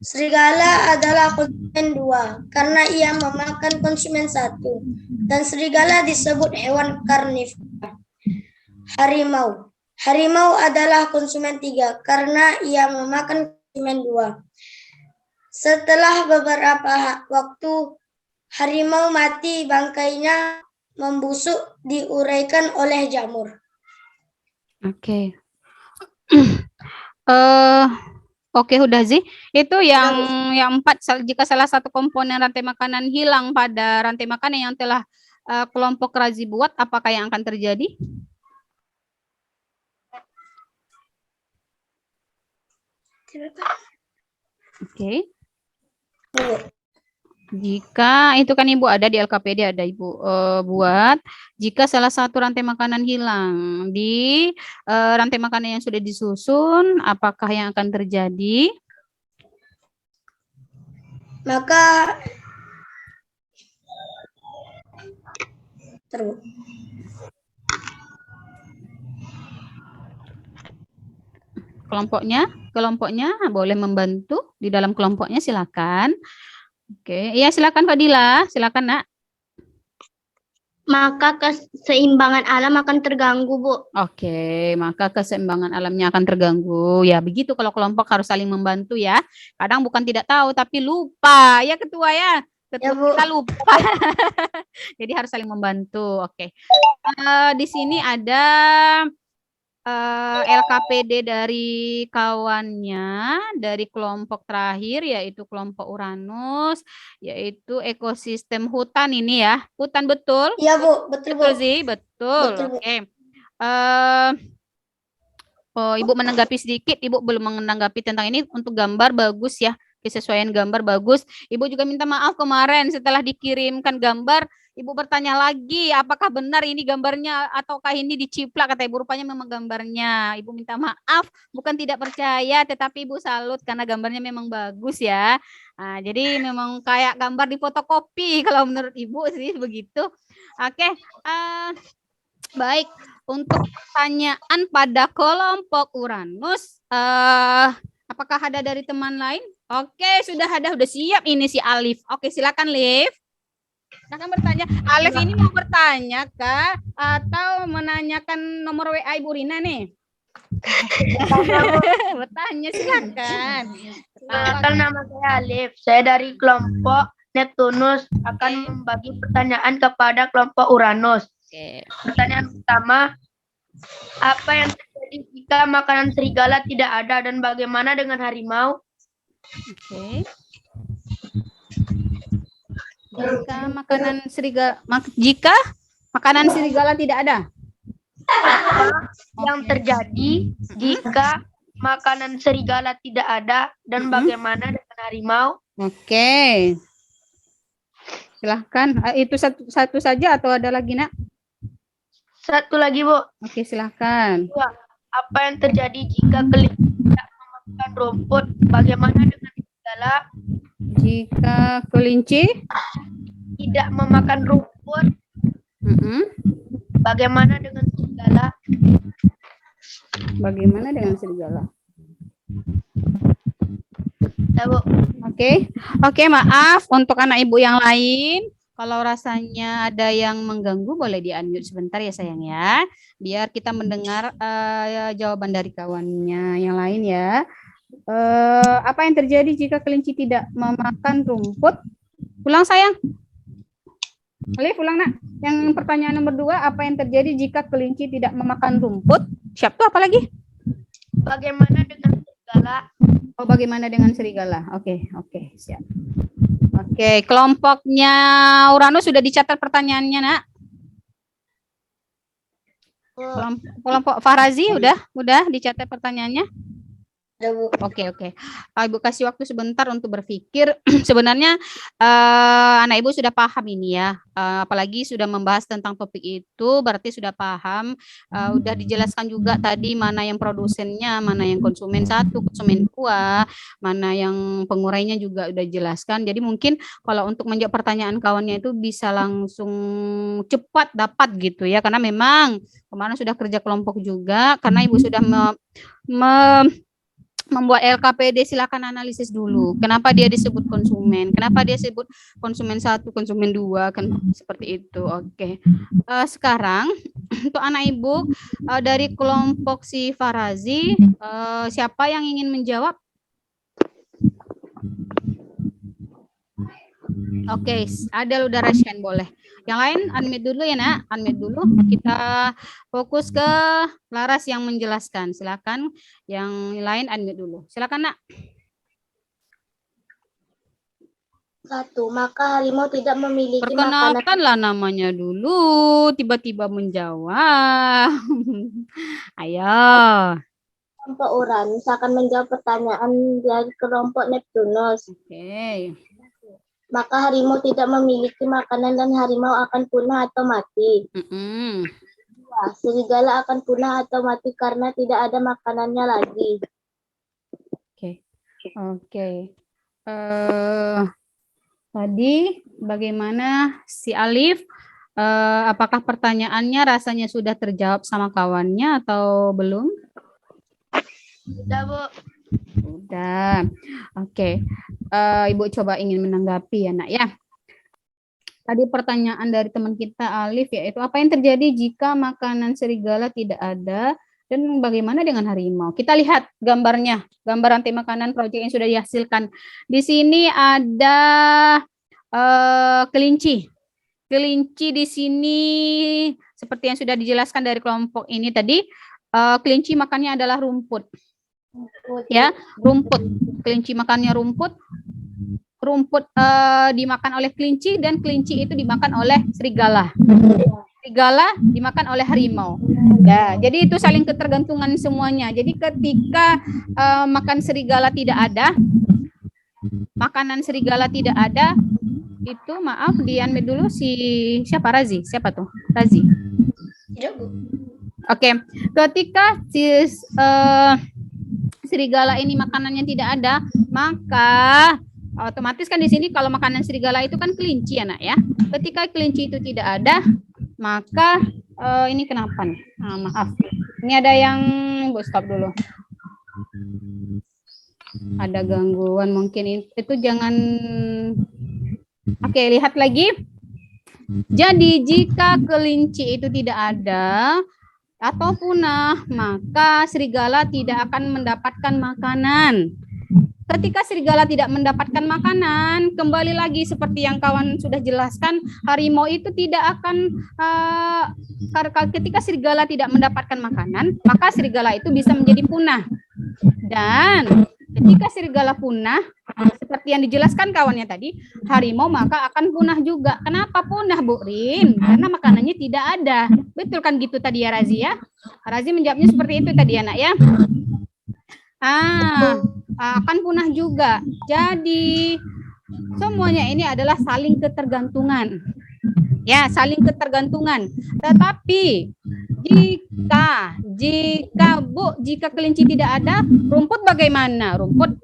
Serigala adalah konsumen dua karena ia memakan konsumen satu. Dan serigala disebut hewan karnivora. Harimau adalah konsumen tiga karena ia memakan konsumen dua. Setelah beberapa waktu harimau mati, bangkainya membusuk diuraikan oleh jamur. Oke. Oke, udah sih. Itu yang 4, jika salah satu komponen rantai makanan hilang pada rantai makanan yang telah kelompok Razi buat, apakah yang akan terjadi? Oke. Jika itu kan Ibu ada di LKPD, ada Ibu buat, jika salah satu rantai makanan hilang di rantai makanan yang sudah disusun, apakah yang akan terjadi? Maka kelompoknya boleh membantu di dalam kelompoknya, silakan. Oke, iya silakan Fadila, silakan Nak. Maka keseimbangan alam akan terganggu, Bu. Oke, maka keseimbangan alamnya akan terganggu. Ya, begitu kalau kelompok harus saling membantu ya. Kadang bukan tidak tahu tapi lupa. Ya Ketua ya. Ketua kita lupa. Jadi harus saling membantu. Oke. Di sini ada LKPD dari kawannya dari kelompok terakhir yaitu kelompok Uranus, yaitu ekosistem hutan ini ya. Hutan betul? Iya, Bu, betul, Bu. Betul sih, betul. Oke. Ibu menanggapi sedikit, Ibu belum menanggapi tentang ini. Untuk gambar bagus ya, kesesuaian gambar bagus. Ibu juga minta maaf kemarin setelah dikirimkan gambar, Ibu bertanya lagi, apakah benar ini gambarnya ataukah ini diciplak, kata Ibu, rupanya memang gambarnya. Ibu minta maaf, bukan tidak percaya, tetapi Ibu salut karena gambarnya memang bagus ya. Nah, jadi memang kayak gambar di fotokopi kalau menurut Ibu sih begitu. Oke, baik. Untuk pertanyaan pada kelompok Uranus, apakah ada dari teman lain? Oke, sudah siap ini si Alif. Oke, silakan Alif. Silakan bertanya. Alif ini mau bertanya kah atau menanyakan nomor WA Ibu Rina nih? Bertanya, silakan. Nama saya Alif. Saya dari kelompok Neptunus akan membagi pertanyaan kepada kelompok Uranus. Oke. Pertanyaan pertama, apa yang terjadi jika makanan serigala tidak ada dan bagaimana dengan harimau? Oke. Jika makanan serigala tidak ada. yang terjadi jika makanan serigala tidak ada dan bagaimana dengan harimau? Oke. Silahkan. Itu satu saja atau ada lagi, Nak? Satu lagi, Bu. Oke, silahkan. Apa yang terjadi jika kelinci tidak memakan rumput? Bagaimana dengan serigala? Jika kelinci Tidak memakan rumput, bagaimana dengan serigala? Bagaimana dengan serigala? Ya, Bu. Oke, maaf untuk anak ibu yang lain. Kalau rasanya ada yang mengganggu, boleh di-unmute sebentar ya sayang ya. Biar kita mendengar jawaban dari kawannya yang lain ya. Apa yang terjadi jika kelinci tidak memakan rumput? Ulang sayang. Alif, ulang nak. Yang pertanyaan nomor 2, apa yang terjadi jika kelinci tidak memakan rumput? Siap tuh apa lagi? Bagaimana dengan serigala? Oh, bagaimana dengan serigala? Oke, siap. Oke, kelompoknya Uranus sudah dicatat pertanyaannya, Nak? Kelompok Farazi udah dicatat pertanyaannya? Oke. Ibu kasih waktu sebentar untuk berpikir. Sebenarnya anak ibu sudah paham ini ya. Apalagi sudah membahas tentang topik itu, berarti sudah paham. Udah dijelaskan juga tadi mana yang produsennya, mana yang konsumen 1, konsumen 2, mana yang pengurainya juga udah jelaskan. Jadi mungkin kalau untuk menjawab pertanyaan kawannya itu bisa langsung cepat dapat gitu ya. Karena memang kemarin sudah kerja kelompok juga. Karena ibu sudah membuat LKPD, silakan analisis dulu. Kenapa dia disebut konsumen? Kenapa dia disebut konsumen 1, konsumen 2? Kan seperti itu. Oke. Sekarang untuk anak ibu dari kelompok si Farazi, siapa yang ingin menjawab? Oke, Adel udah Rasyan boleh. Yang lain unmute dulu ya, Nak. Unmute dulu. Kita fokus ke Laras yang menjelaskan. Silakan. Yang lain unmute dulu. Silakan, Nak. 1. Maka harimau tidak memiliki makanan. Perkenalkanlah namanya dulu. Tiba-tiba menjawab. Ayo. Kelompok Uranus akan menjawab pertanyaan dari kelompok Neptunus. Oke. Maka harimau tidak memiliki makanan dan harimau akan punah atau mati. 2. Serigala akan punah atau mati karena tidak ada makanannya lagi. Oke. Tadi bagaimana si Alif? Apakah pertanyaannya rasanya sudah terjawab sama kawannya atau belum? Sudah, Bu. Udah. Oke. Ibu coba ingin menanggapi ya, Nak ya. Tadi pertanyaan dari teman kita Alif yaitu apa yang terjadi jika makanan serigala tidak ada dan bagaimana dengan harimau? Kita lihat gambarnya, gambar rantai makanan proyek yang sudah dihasilkan. Di sini ada kelinci. Kelinci di sini seperti yang sudah dijelaskan dari kelompok ini tadi, kelinci makannya adalah rumput. Ya, rumput. Kelinci makannya rumput. Rumput dimakan oleh kelinci dan kelinci itu dimakan oleh serigala. Serigala dimakan oleh harimau. Ya, jadi itu saling ketergantungan semuanya. Jadi ketika makan serigala tidak ada, makanan serigala tidak ada, itu maaf di-unmute dulu si siapa Razi? Siapa tuh? Razi. Oke, ketika si serigala ini makanannya tidak ada, maka otomatis kan di sini kalau makanan serigala itu kan kelinci ya, Nak ya. Ketika kelinci itu tidak ada, maka ini kenapa nih? Maaf. Ini ada yang stop dulu. Ada gangguan mungkin itu jangan. Oke, lihat lagi. Jadi jika kelinci itu tidak ada atau punah, maka serigala tidak akan mendapatkan makanan. Ketika serigala tidak mendapatkan makanan, kembali lagi seperti yang kawan sudah jelaskan, harimau itu tidak akan, ketika serigala tidak mendapatkan makanan, maka serigala itu bisa menjadi punah. Dan ketika serigala punah, Seperti yang dijelaskan kawannya tadi, harimau maka akan punah juga. Kenapa punah, Bu Rin? Karena makanannya tidak ada. Betul kan gitu tadi ya, Razi ya? Razi menjawabnya seperti itu tadi anak ya. Akan punah juga. Jadi semuanya ini adalah saling ketergantungan. Ya, saling ketergantungan. Tetapi jika kelinci tidak ada, rumput bagaimana? Rumput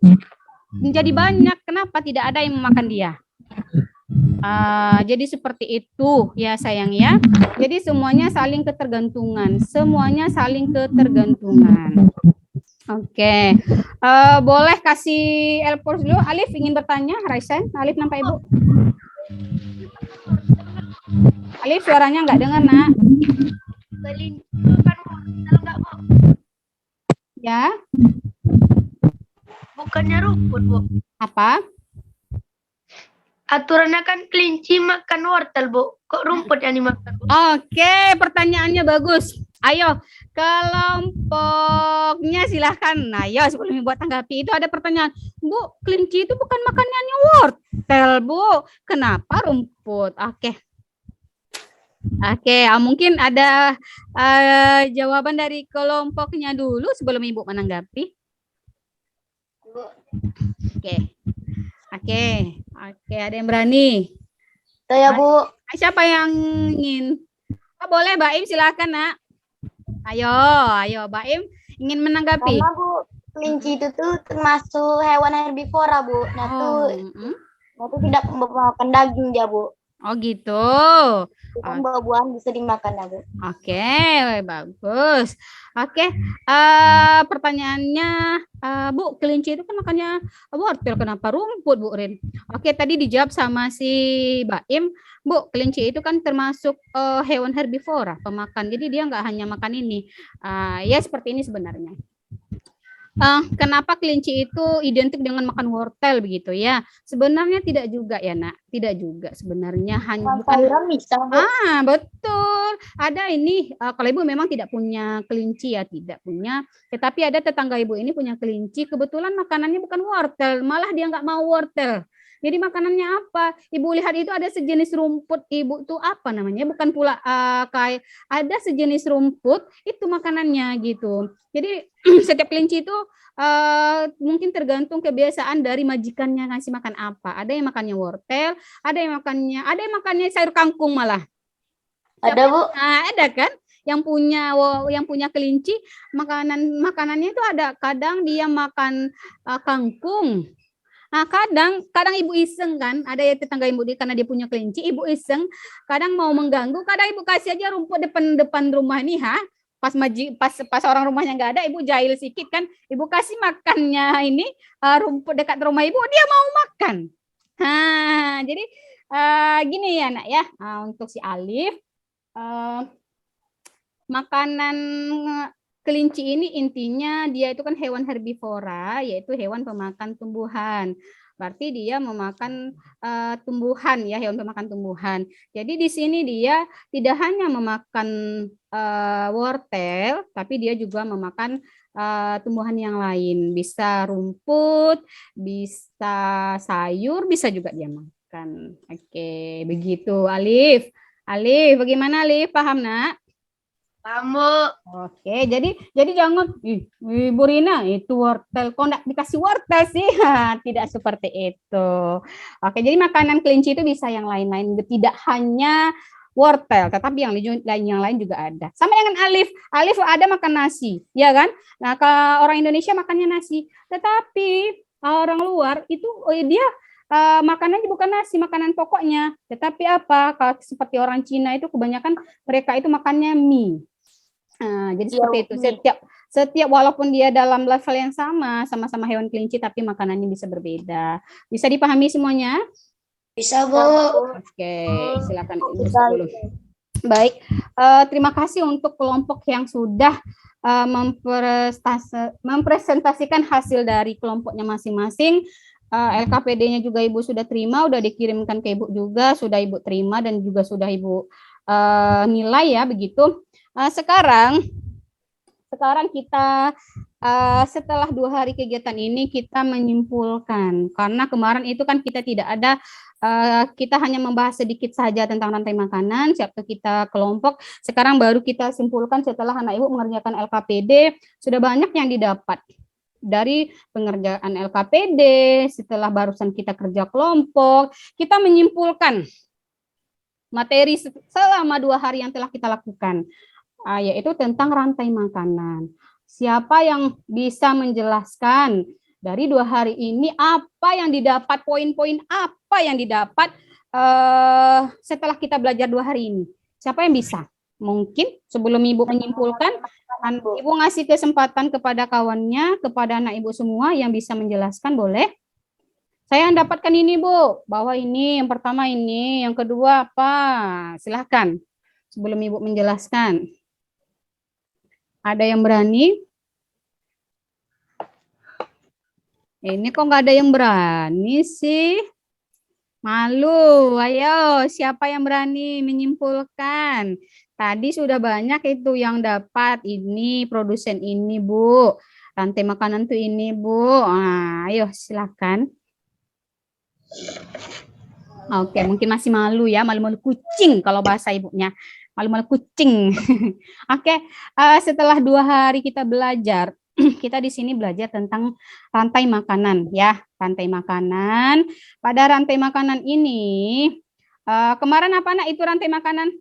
menjadi banyak. Kenapa tidak ada yang memakan dia? Jadi seperti itu ya sayang ya. Jadi semuanya saling ketergantungan. Semuanya saling ketergantungan. Oke. Boleh kasih elpos dulu. Alif ingin bertanya. Raisen, Alif nampak Ibu. Alif suaranya nggak dengar, Nak. Kelinci kan wortel nggak, Bu? Ya. Bukannya rumput, Bu. Apa? Aturannya kan kelinci makan wortel, Bu. Kok rumput yang dimakan, Bu? Oke, pertanyaannya bagus. Ayo, kelompoknya silahkan. Nah, ya sebelum buat tanggapi itu ada pertanyaan. Bu, kelinci itu bukan makanannya wortel, Bu. Kenapa rumput? Oke. Mungkin ada jawaban dari kelompoknya dulu sebelum Ibu menanggapi. Oke, ada yang berani? Saya, Bu. Siapa yang ingin? Boleh, Baim, silakan, Nak. Ayo, Baim ingin menanggapi. Karena, Bu, kelinci itu tuh termasuk hewan herbivora, Bu. Nah, itu tidak memakan daging dia, Bu. Oh gitu. Bukan buah-buahan bisa dimakan ya, Bu. Oke, bagus. Oke, pertanyaannya, Bu, kelinci itu kan makannya wortel, kenapa rumput, Bu Rin? Oke, tadi dijawab sama si Baim, Bu, kelinci itu kan termasuk hewan herbivora, pemakan. Jadi dia nggak hanya makan ini. Ya seperti ini sebenarnya. Kenapa kelinci itu identik dengan makan wortel begitu ya? Sebenarnya tidak juga ya, Nak. Tidak juga sebenarnya, hanya bukan bisa, Bu. Betul. Ada ini kalau Ibu memang tidak punya kelinci ya, tidak punya. Tetapi ada tetangga Ibu ini punya kelinci, kebetulan makanannya bukan wortel, malah dia nggak mau wortel. Jadi makanannya apa? Ibu lihat itu ada sejenis rumput, Ibu tuh apa namanya? Bukan pula kayak ada sejenis rumput itu makanannya gitu. Jadi setiap kelinci itu mungkin tergantung kebiasaan dari majikannya ngasih makan apa. Ada yang makannya wortel, ada yang makannya sayur kangkung malah. Ada, Bu. Ada kan? Yang punya kelinci makanannya itu ada, kadang dia makan kangkung. Nah, kadang Ibu iseng kan, ada ya tetangga Ibu karena dia punya kelinci, Ibu iseng, kadang mau mengganggu, kadang Ibu kasih aja rumput depan rumah ini, pas orang rumahnya nggak ada, Ibu jahil sedikit kan, Ibu kasih makannya ini rumput dekat rumah Ibu, dia mau makan. Jadi gini ya, Nak ya, untuk si Alif, makanan kelinci ini intinya dia itu kan hewan herbivora, yaitu hewan pemakan tumbuhan. Berarti dia memakan tumbuhan ya, hewan pemakan tumbuhan. Jadi di sini dia tidak hanya memakan wortel, tapi dia juga memakan tumbuhan yang lain. Bisa rumput, bisa sayur, bisa juga dia makan. Oke, begitu Alif. Alif, bagaimana Alif? Paham, Nak? Kamu. Oke, jadi jangan Ibu Rina itu wortel, kok enggak dikasih wortel sih? Tidak seperti itu. Oke, jadi makanan kelinci itu bisa yang lain-lain, tidak hanya wortel, tetapi yang lain juga ada. Sama dengan Alif ada makan nasi, ya kan? Nah, kalau orang Indonesia makannya nasi, tetapi orang luar itu dia makanannya bukan nasi, makanan pokoknya. Tetapi apa? Kalau seperti orang Cina itu kebanyakan mereka itu makannya mie. Jadi seperti itu. Setiap walaupun dia dalam level yang sama-sama hewan kelinci, tapi makanannya bisa berbeda. Bisa dipahami semuanya? Bisa, Bu. Oke, silakan Ibu dulu. Baik, terima kasih untuk kelompok yang sudah mempresentasikan hasil dari kelompoknya masing-masing. LKPD-nya juga Ibu sudah terima, sudah dikirimkan ke Ibu juga, sudah Ibu terima dan juga sudah Ibu nilai ya begitu. Sekarang kita setelah 2 hari kegiatan ini kita menyimpulkan, karena kemarin itu kan kita tidak ada, kita hanya membahas sedikit saja tentang rantai makanan, waktu kita kelompok. Sekarang baru kita simpulkan setelah anak ibu mengerjakan LKPD, sudah banyak yang didapat dari pengerjaan LKPD. Setelah barusan kita kerja kelompok, kita menyimpulkan materi selama 2 hari yang telah kita lakukan, yaitu tentang rantai makanan. Siapa yang bisa menjelaskan dari 2 hari ini apa yang didapat, poin-poin apa yang didapat setelah kita belajar 2 hari ini? Siapa yang bisa? Mungkin sebelum Ibu menyimpulkan, Ibu ngasih kesempatan kepada kawannya, kepada anak Ibu semua yang bisa menjelaskan, boleh? Saya yang dapatkan ini, Bu, bahwa ini, yang pertama ini, yang kedua apa? Silahkan, sebelum Ibu menjelaskan. Ada yang berani? Ini kok nggak ada yang berani sih? Malu, ayo siapa yang berani menyimpulkan? Tadi sudah banyak itu yang dapat, ini produsen ini, Bu. Rantai makanan tuh ini, Bu. Nah, ayo silakan. Oke, mungkin masih malu ya, malu-malu kucing kalau bahasa ibunya. Malu-malu kucing. Oke, setelah 2 hari kita belajar, kita di sini belajar tentang rantai makanan ya, rantai makanan. Pada rantai makanan ini, kemarin apa nak itu rantai makanan?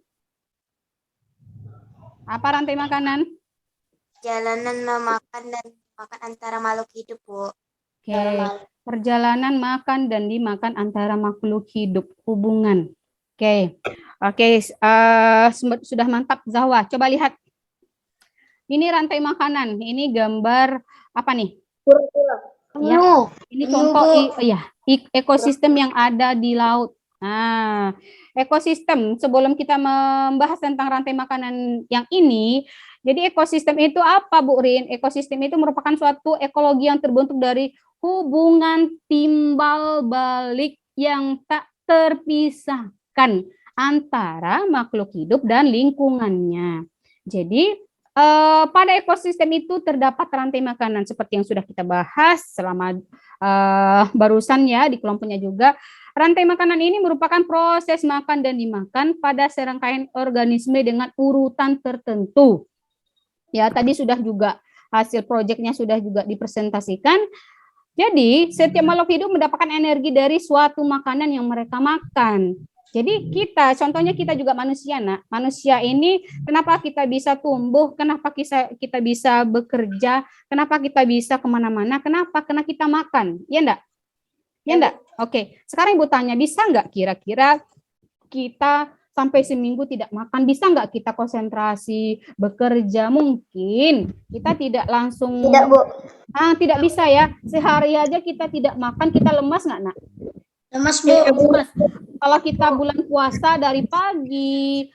Apa rantai makanan? Jalanan memakan dan makan antara makhluk hidup, Bu. Oke, perjalanan makan dan dimakan antara makhluk hidup, hubungan. Oke, sudah mantap Zahwa. Coba lihat. Ini rantai makanan. Ini gambar apa nih? Ya, ini contoh ekosistem yang ada di laut. Nah, ekosistem, sebelum kita membahas tentang rantai makanan yang ini, jadi ekosistem itu apa, Bu Rin? Ekosistem itu merupakan suatu ekologi yang terbentuk dari hubungan timbal balik yang tak terpisahkan antara makhluk hidup dan lingkungannya. Jadi pada ekosistem itu terdapat rantai makanan seperti yang sudah kita bahas selama barusan ya di kelompoknya juga. Rantai makanan ini merupakan proses makan dan dimakan pada serangkaian organisme dengan urutan tertentu. Ya, tadi sudah juga hasil proyeknya sudah juga dipresentasikan. Jadi, setiap makhluk hidup mendapatkan energi dari suatu makanan yang mereka makan. Jadi contohnya kita juga manusia, nak. Manusia ini kenapa kita bisa tumbuh, kenapa kita bisa bekerja, kenapa kita bisa kemana-mana, kenapa? Karena kita makan, ya enggak? Ya enggak? Oke, sekarang Ibu tanya, bisa enggak kira-kira kita sampai seminggu tidak makan, bisa enggak kita konsentrasi, bekerja? Mungkin kita tidak langsung. Tidak, Bu. Tidak bisa ya, sehari aja kita tidak makan, kita lemas enggak, nak? Lemas, Bu. Lemas. Kalau kita bulan puasa dari pagi,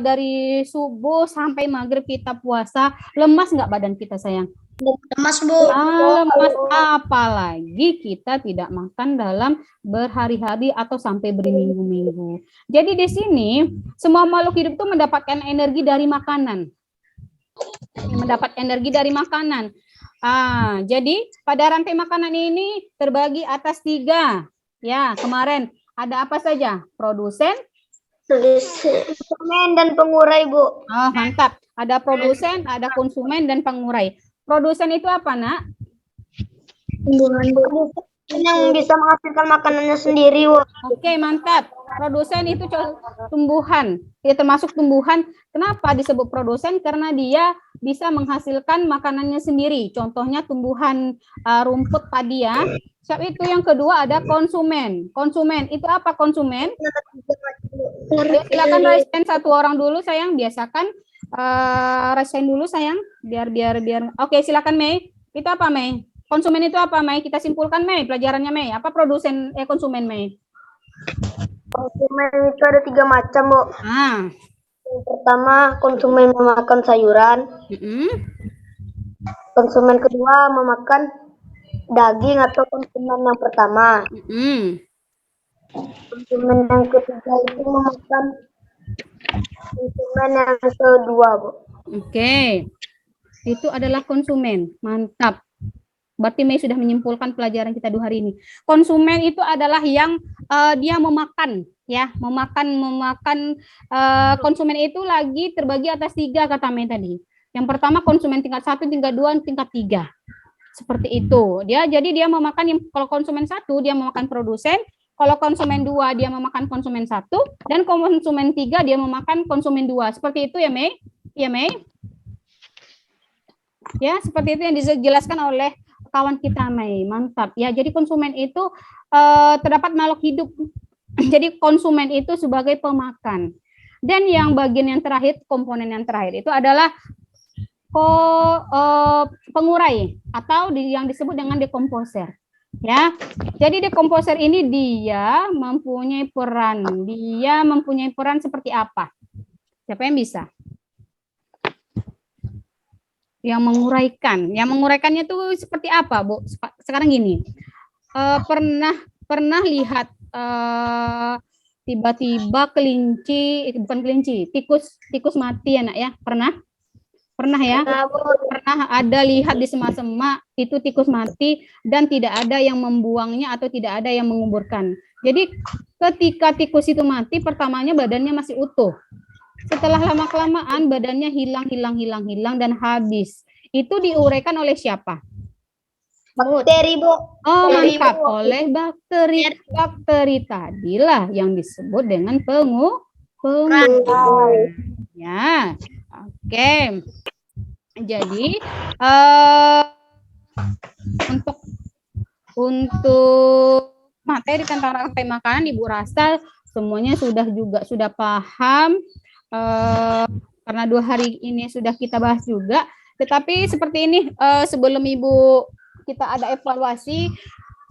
dari subuh sampai maghrib kita puasa, lemas nggak badan kita sayang? Lemas, Bu. Lemas, apalagi kita tidak makan dalam berhari-hari atau sampai berminggu-minggu. Jadi di sini semua makhluk hidup itu mendapatkan energi dari makanan. Mendapat energi dari makanan. Jadi pada rantai makanan ini terbagi atas 3. Ya, kemarin ada apa saja? Produsen, konsumen, dan pengurai, Bu. Oh, mantap. Ada produsen, ada konsumen, dan pengurai. Produsen itu apa, nak? Yang bisa menghasilkan makanannya sendiri, Bu. Oke, mantap. Produsen itu tumbuhan. Dia termasuk tumbuhan. Kenapa disebut produsen? Karena dia bisa menghasilkan makanannya sendiri. Contohnya tumbuhan rumput padi ya. Siap itu. Yang kedua ada konsumen. Konsumen itu apa konsumen? Silakan raisen satu orang dulu sayang. Biasakan raisen dulu sayang. Biar. Oke, silakan Mei. Itu apa Mei? Konsumen itu apa Mei? Kita simpulkan Mei. Pelajarannya Mei. Apa produsen konsumen Mei? Konsumen itu ada 3 macam, Bu. Yang pertama, konsumen memakan sayuran. Konsumen kedua memakan daging atau konsumen yang pertama. Konsumen yang ketiga itu memakan konsumen yang kedua, Bu. Oke. itu adalah konsumen. Mantap. Berarti Mei sudah menyimpulkan pelajaran kita 2 hari ini. Konsumen itu adalah yang dia memakan, ya, memakan. Konsumen itu lagi terbagi atas 3 kata Mei tadi. Yang pertama konsumen tingkat 1, tingkat 2, tingkat 3. Seperti itu. Jadi dia memakan, kalau konsumen 1 dia memakan produsen, kalau konsumen 2 dia memakan konsumen 1, dan konsumen 3 dia memakan konsumen 2. Seperti itu ya Mei? Ya Mei? Ya, seperti itu yang dijelaskan oleh kawan kita Mei. Mantap. Ya, jadi konsumen itu terdapat makhluk hidup. Jadi konsumen itu sebagai pemakan. Dan yang bagian yang terakhir, komponen yang terakhir itu adalah pengurai atau yang disebut dengan dekomposer. Ya. Jadi dekomposer ini dia mempunyai peran. Dia mempunyai peran seperti apa? Siapa yang bisa? Yang menguraikannya itu seperti apa, Bu? Sekarang gini, pernah lihat tiba-tiba tikus mati ya nak ya? Pernah ya? Pernah ada lihat di semak-semak itu tikus mati dan tidak ada yang membuangnya atau tidak ada yang menguburkan. Jadi ketika tikus itu mati, pertamanya badannya masih utuh. Setelah lama-kelamaan badannya hilang dan habis. Itu diuraikan oleh siapa? Bakteri, Bu. Oh, mantap. Oleh bakteri. Bakteri tadilah yang disebut dengan pengurai. Ya. Oke. Jadi untuk materi tentang rantai makanan Ibu rasa semuanya sudah paham. Karena 2 hari ini sudah kita bahas juga, tetapi seperti ini sebelum Ibu kita ada evaluasi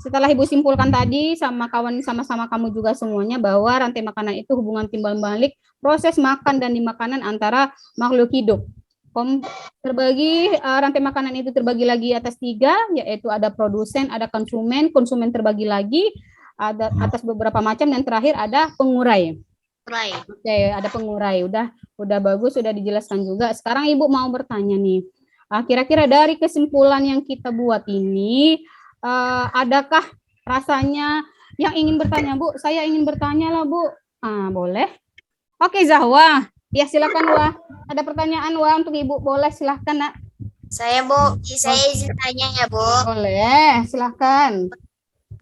setelah Ibu simpulkan tadi sama kamu juga semuanya bahwa rantai makanan itu hubungan timbal balik proses makan dan dimakanan antara makhluk hidup. Rantai makanan itu terbagi lagi atas 3, yaitu ada produsen, ada konsumen terbagi lagi ada atas beberapa macam, dan terakhir ada pengurai. Oke, ada pengurai. Udah bagus, sudah dijelaskan juga. Sekarang Ibu mau bertanya nih. Kira-kira dari kesimpulan yang kita buat ini, adakah rasanya yang ingin bertanya, Bu? Saya ingin bertanya lah, Bu. Boleh? Oke, Zahwa. Ya, silakan, Wah. Ada pertanyaan, Wah, untuk Ibu. Boleh, silakan, Nak. Saya, Bu. Saya izin tanya ya, Bu. Boleh, silakan.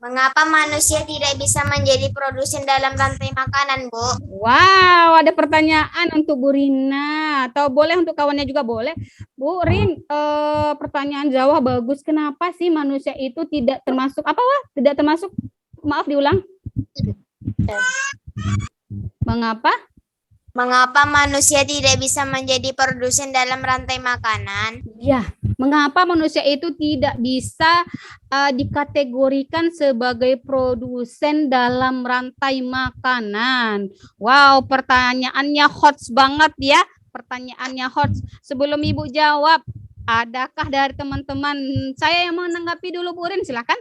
Mengapa manusia tidak bisa menjadi produsen dalam rantai makanan, Bu? Wow, ada pertanyaan untuk Bu Rina, atau boleh untuk kawannya juga boleh. Bu Rin, pertanyaan Jawa bagus. Kenapa sih manusia itu tidak termasuk apa, Wah? Tidak termasuk? Maaf, diulang. Mengapa manusia tidak bisa menjadi produsen dalam rantai makanan? Ya, mengapa manusia itu tidak bisa dikategorikan sebagai produsen dalam rantai makanan? Wow, pertanyaannya hot banget ya. Pertanyaannya hot. Sebelum Ibu jawab, adakah dari teman-teman saya yang menanggapi dulu, Bu Rin? Silakan.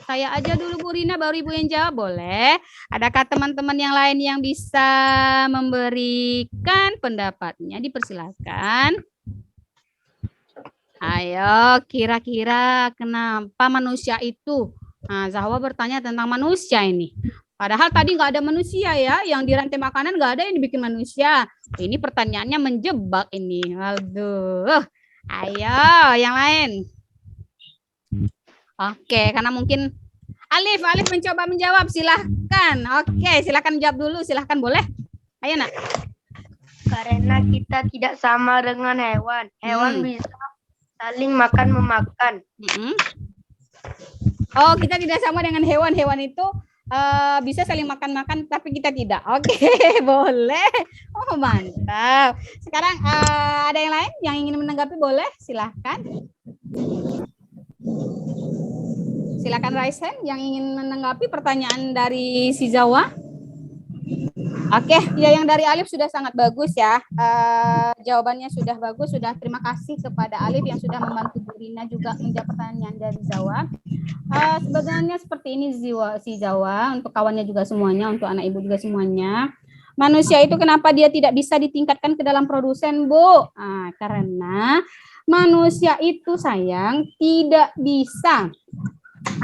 Saya aja dulu Bu Rina, baru Ibu yang jawab, boleh? Adakah teman-teman yang lain yang bisa memberikan pendapatnya? Dipersilakan. Ayo, kira-kira kenapa manusia itu? Nah, Zahwa bertanya tentang manusia ini. Padahal tadi nggak ada manusia ya, yang di rantai makanan nggak ada yang dibikin manusia. Ini pertanyaannya menjebak ini. Aduh. Ayo, yang lain. Oke, karena mungkin Alif mencoba menjawab, silahkan. Oke, silahkan jawab dulu, silahkan, boleh? Ayo, Nak. Karena kita tidak sama dengan hewan. Hewan bisa saling makan memakan. Oh, kita tidak sama dengan hewan. Hewan itu bisa saling makan-makan, tapi kita tidak. Oke, boleh. Oh, mantap. Sekarang ada yang lain yang ingin menanggapi, boleh? Silahkan. Silakan raise hand yang ingin menanggapi pertanyaan dari si Zawa. Oke, ya yang dari Alif sudah sangat bagus ya. Jawabannya sudah bagus, sudah terima kasih kepada Alif yang sudah membantu Bu Rina juga menjawab pertanyaan dari Zawa. Sebenarnya seperti ini si Zawa, untuk kawannya juga semuanya, untuk anak Ibu juga semuanya. Manusia itu kenapa dia tidak bisa ditingkatkan ke dalam produsen, Bu? Karena manusia itu sayang tidak bisa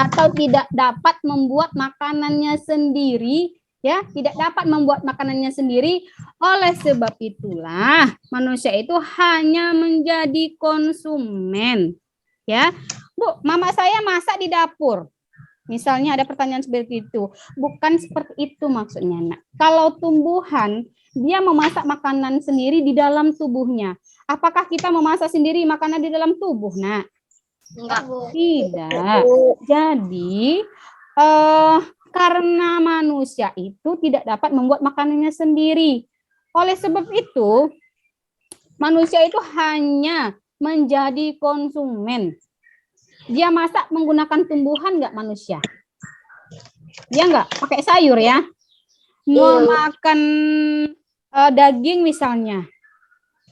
atau tidak dapat membuat makanannya sendiri, ya, tidak dapat membuat makanannya sendiri. Oleh sebab itulah manusia itu hanya menjadi konsumen, ya. Bu, mama saya masak di dapur. Misalnya ada pertanyaan seperti itu. Bukan seperti itu maksudnya, Nak. Kalau tumbuhan, dia memasak makanan sendiri di dalam tubuhnya. Apakah kita memasak sendiri makanan di dalam tubuh, Nak? Enggak, Bu. Tidak. Jadi, karena manusia itu tidak dapat membuat makanannya sendiri. Oleh sebab itu, manusia itu hanya menjadi konsumen. Dia masak menggunakan tumbuhan nggak manusia? Dia nggak pakai sayur ya. Mau makan daging misalnya,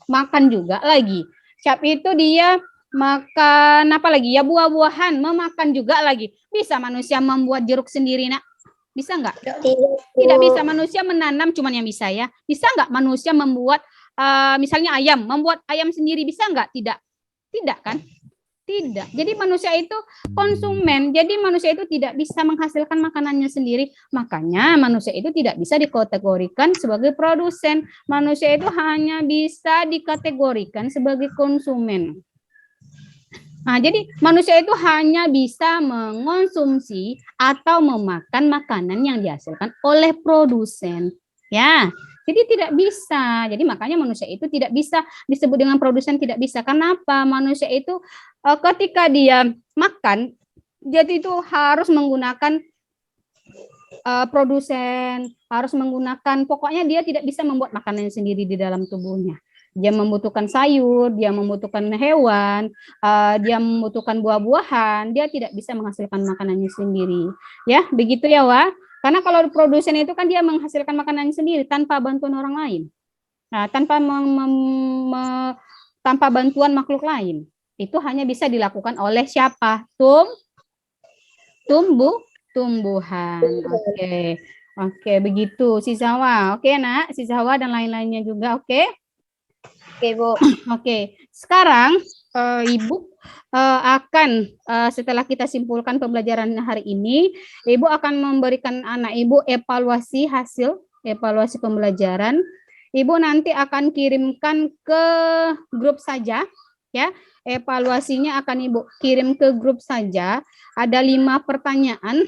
makan juga lagi. Siap itu dia makan apa lagi ya, buah-buahan, memakan juga lagi. Bisa manusia membuat jeruk sendiri, Nak? Bisa nggak? Tidak bisa. Manusia menanam cuman yang bisa ya. Bisa nggak manusia membuat misalnya ayam, membuat ayam sendiri, bisa nggak? Tidak. Tidak kan? Tidak. Jadi manusia itu konsumen. Jadi manusia itu tidak bisa menghasilkan makanannya sendiri. Makanya manusia itu tidak bisa dikategorikan sebagai produsen. Manusia itu hanya bisa dikategorikan sebagai konsumen. Nah, jadi manusia itu hanya bisa mengonsumsi atau memakan makanan yang dihasilkan oleh produsen. Ya. Jadi tidak bisa. Jadi makanya manusia itu tidak bisa disebut dengan produsen, tidak bisa. Kenapa? Manusia itu ketika dia makan, dia itu harus menggunakan produsen, harus menggunakan, pokoknya dia tidak bisa membuat makanan sendiri di dalam tubuhnya. Dia membutuhkan sayur, dia membutuhkan hewan, dia membutuhkan buah-buahan, dia tidak bisa menghasilkan makanannya sendiri. Ya, begitu ya, Wak. Karena kalau produsen itu kan dia menghasilkan makanannya sendiri tanpa bantuan orang lain. Nah, tanpa bantuan makhluk lain. Itu hanya bisa dilakukan oleh siapa? Tumbuhan. Oke. Oke, begitu. Si Zawa. Oke, Nak. Si Zawa dan lain-lainnya juga. Oke. Oke, Bu. Oke. Sekarang Ibu akan setelah kita simpulkan pembelajaran hari ini, Ibu akan memberikan anak Ibu evaluasi hasil evaluasi pembelajaran. Ibu nanti akan kirimkan ke grup saja, ya. Evaluasinya akan Ibu kirim ke grup saja. Ada 5 pertanyaan.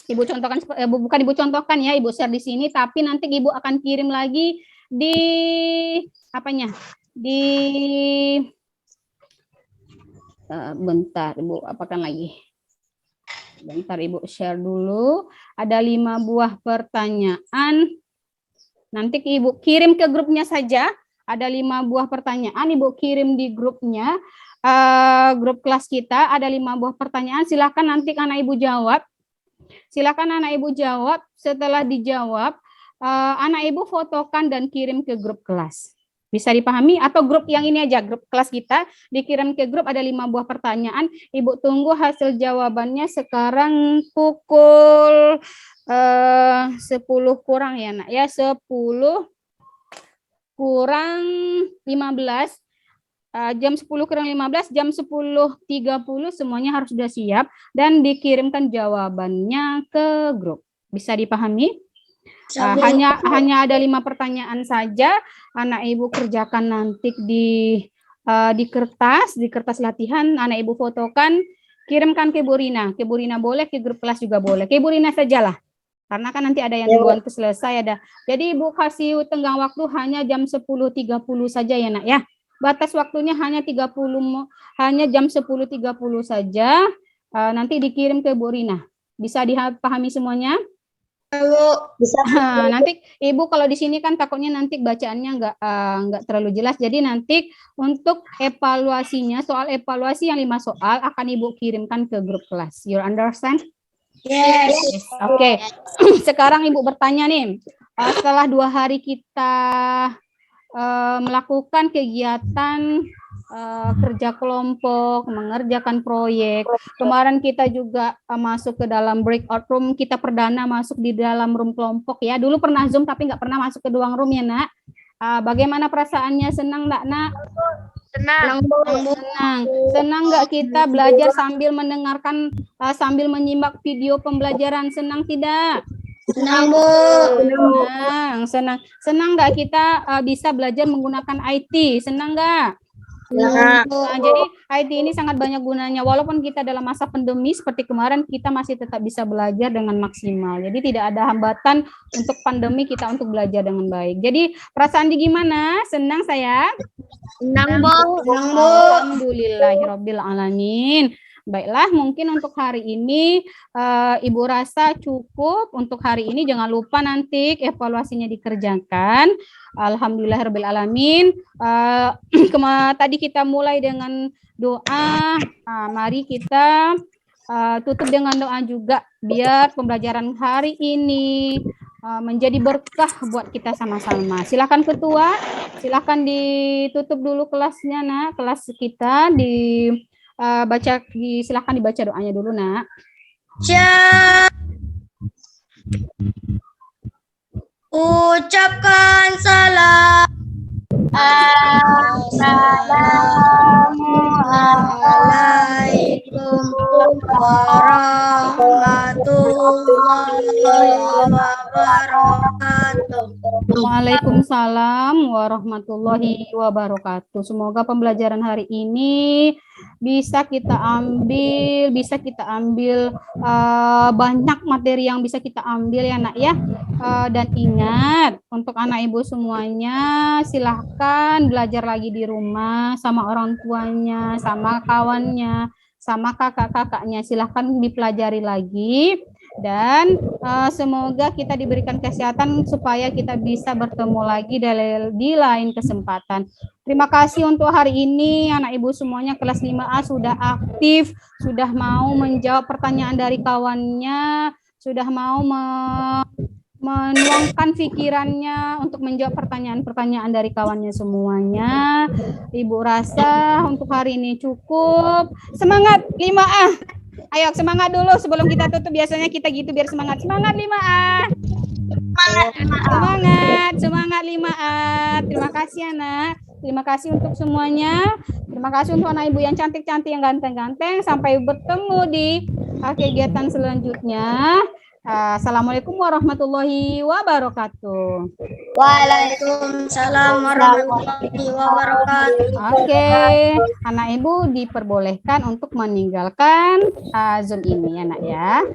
Ibu contohkan, bukan Ibu contohkan ya, Ibu share di sini, tapi nanti Ibu akan kirim lagi di apanya? Di bentar Ibu apakan lagi. Bentar Ibu share dulu. Ada 5 buah pertanyaan. Nanti Ibu kirim ke grupnya saja. Ada 5 buah pertanyaan. Ibu kirim di grupnya, grup kelas kita. Ada 5 buah pertanyaan. Silakan nanti anak Ibu jawab. Silakan anak Ibu jawab. Setelah dijawab, anak Ibu fotokan dan kirim ke grup kelas. Bisa dipahami? Atau grup yang ini aja, grup kelas kita, dikirim ke grup, ada 5 buah pertanyaan. Ibu tunggu hasil jawabannya sekarang pukul 10 kurang ya, Nak. Ya, 10 kurang 15. Jam 10 kurang 15, jam 10.30 semuanya harus sudah siap dan dikirimkan jawabannya ke grup. Bisa dipahami? Hanya ada 5 pertanyaan saja. Anak Ibu kerjakan nanti di kertas latihan. Anak Ibu fotokan, kirimkan ke Bu Rina. Ke Bu Rina boleh, ke grup kelas juga boleh. Ke Bu Rina sajalah. Karena kan nanti ada yang duluan selesai ada. Jadi Ibu kasih tenggang waktu hanya jam 10.30 saja ya, Nak ya. Batas waktunya hanya jam 10.30 saja. Nanti dikirim ke Bu Rina. Bisa dipahami semuanya? Bisa. Nanti Ibu kalau di sini kan takutnya nanti bacaannya nggak terlalu jelas. Jadi nanti untuk evaluasinya, soal evaluasi yang 5 soal akan Ibu kirimkan ke grup kelas. You understand? Yes. Oke. Sekarang Ibu bertanya nih. Setelah 2 hari kita melakukan kegiatan kerja kelompok, mengerjakan proyek. Kemarin kita juga masuk ke dalam breakout room, kita perdana masuk di dalam room kelompok ya. Dulu pernah Zoom tapi nggak pernah masuk ke ruang room ya, Nak. Bagaimana perasaannya? Senang nggak, Nak? Senang. Senang. Senang nggak kita belajar sambil mendengarkan, sambil menyimak video pembelajaran? Senang tidak? Senang, Bu. Senang. Senang nggak kita bisa belajar menggunakan IT? Senang nggak? Senang. Nah, jadi IT ini sangat banyak gunanya. Walaupun kita dalam masa pandemi seperti kemarin, kita masih tetap bisa belajar dengan maksimal. Jadi tidak ada hambatan untuk pandemi kita untuk belajar dengan baik. Jadi perasaan di gimana? Senang sayang? Senang, Bu. Senang, Bu. Alhamdulillahirabbil alamin. Baiklah, mungkin untuk hari ini Ibu rasa cukup untuk hari ini. Jangan lupa nanti evaluasinya dikerjakan. Alhamdulillahirabbil alamin. Tadi kita mulai dengan doa. Mari kita tutup dengan doa juga biar pembelajaran hari ini menjadi berkah buat kita sama-sama. Silakan ketua, silakan ditutup dulu kelasnya, Nak. Kelas kita silakan dibaca doanya dulu, Nak. Ucapkan salam. Assalamualaikum warahmatullahi wabarakatuh. Waalaikumsalam warahmatullahi wabarakatuh. Semoga pembelajaran hari ini bisa kita ambil banyak materi yang bisa kita ambil ya, Nak ya. Dan ingat untuk anak ibu semuanya, silahkan belajar lagi di rumah sama orang tuanya, sama kawannya, sama kakak-kakaknya. Silahkan dipelajari lagi. Dan semoga kita diberikan kesehatan supaya kita bisa bertemu lagi di lain kesempatan. Terima kasih untuk hari ini anak ibu semuanya kelas 5A sudah aktif, sudah mau menjawab pertanyaan dari kawannya, sudah mau menuangkan pikirannya untuk menjawab pertanyaan-pertanyaan dari kawannya semuanya. Ibu rasa untuk hari ini cukup. Semangat 5A. Ayo semangat dulu sebelum kita tutup, biasanya kita gitu biar semangat. Semangat 5A. Semangat 5A. Terima kasih anak. Terima kasih untuk semuanya. Terima kasih untuk anak ibu yang cantik-cantik, yang ganteng-ganteng. Sampai bertemu di kegiatan selanjutnya. Assalamualaikum warahmatullahi wabarakatuh. Waalaikumsalam warahmatullahi wabarakatuh. Oke, anak ibu diperbolehkan untuk meninggalkan Zoom ini, anak ya.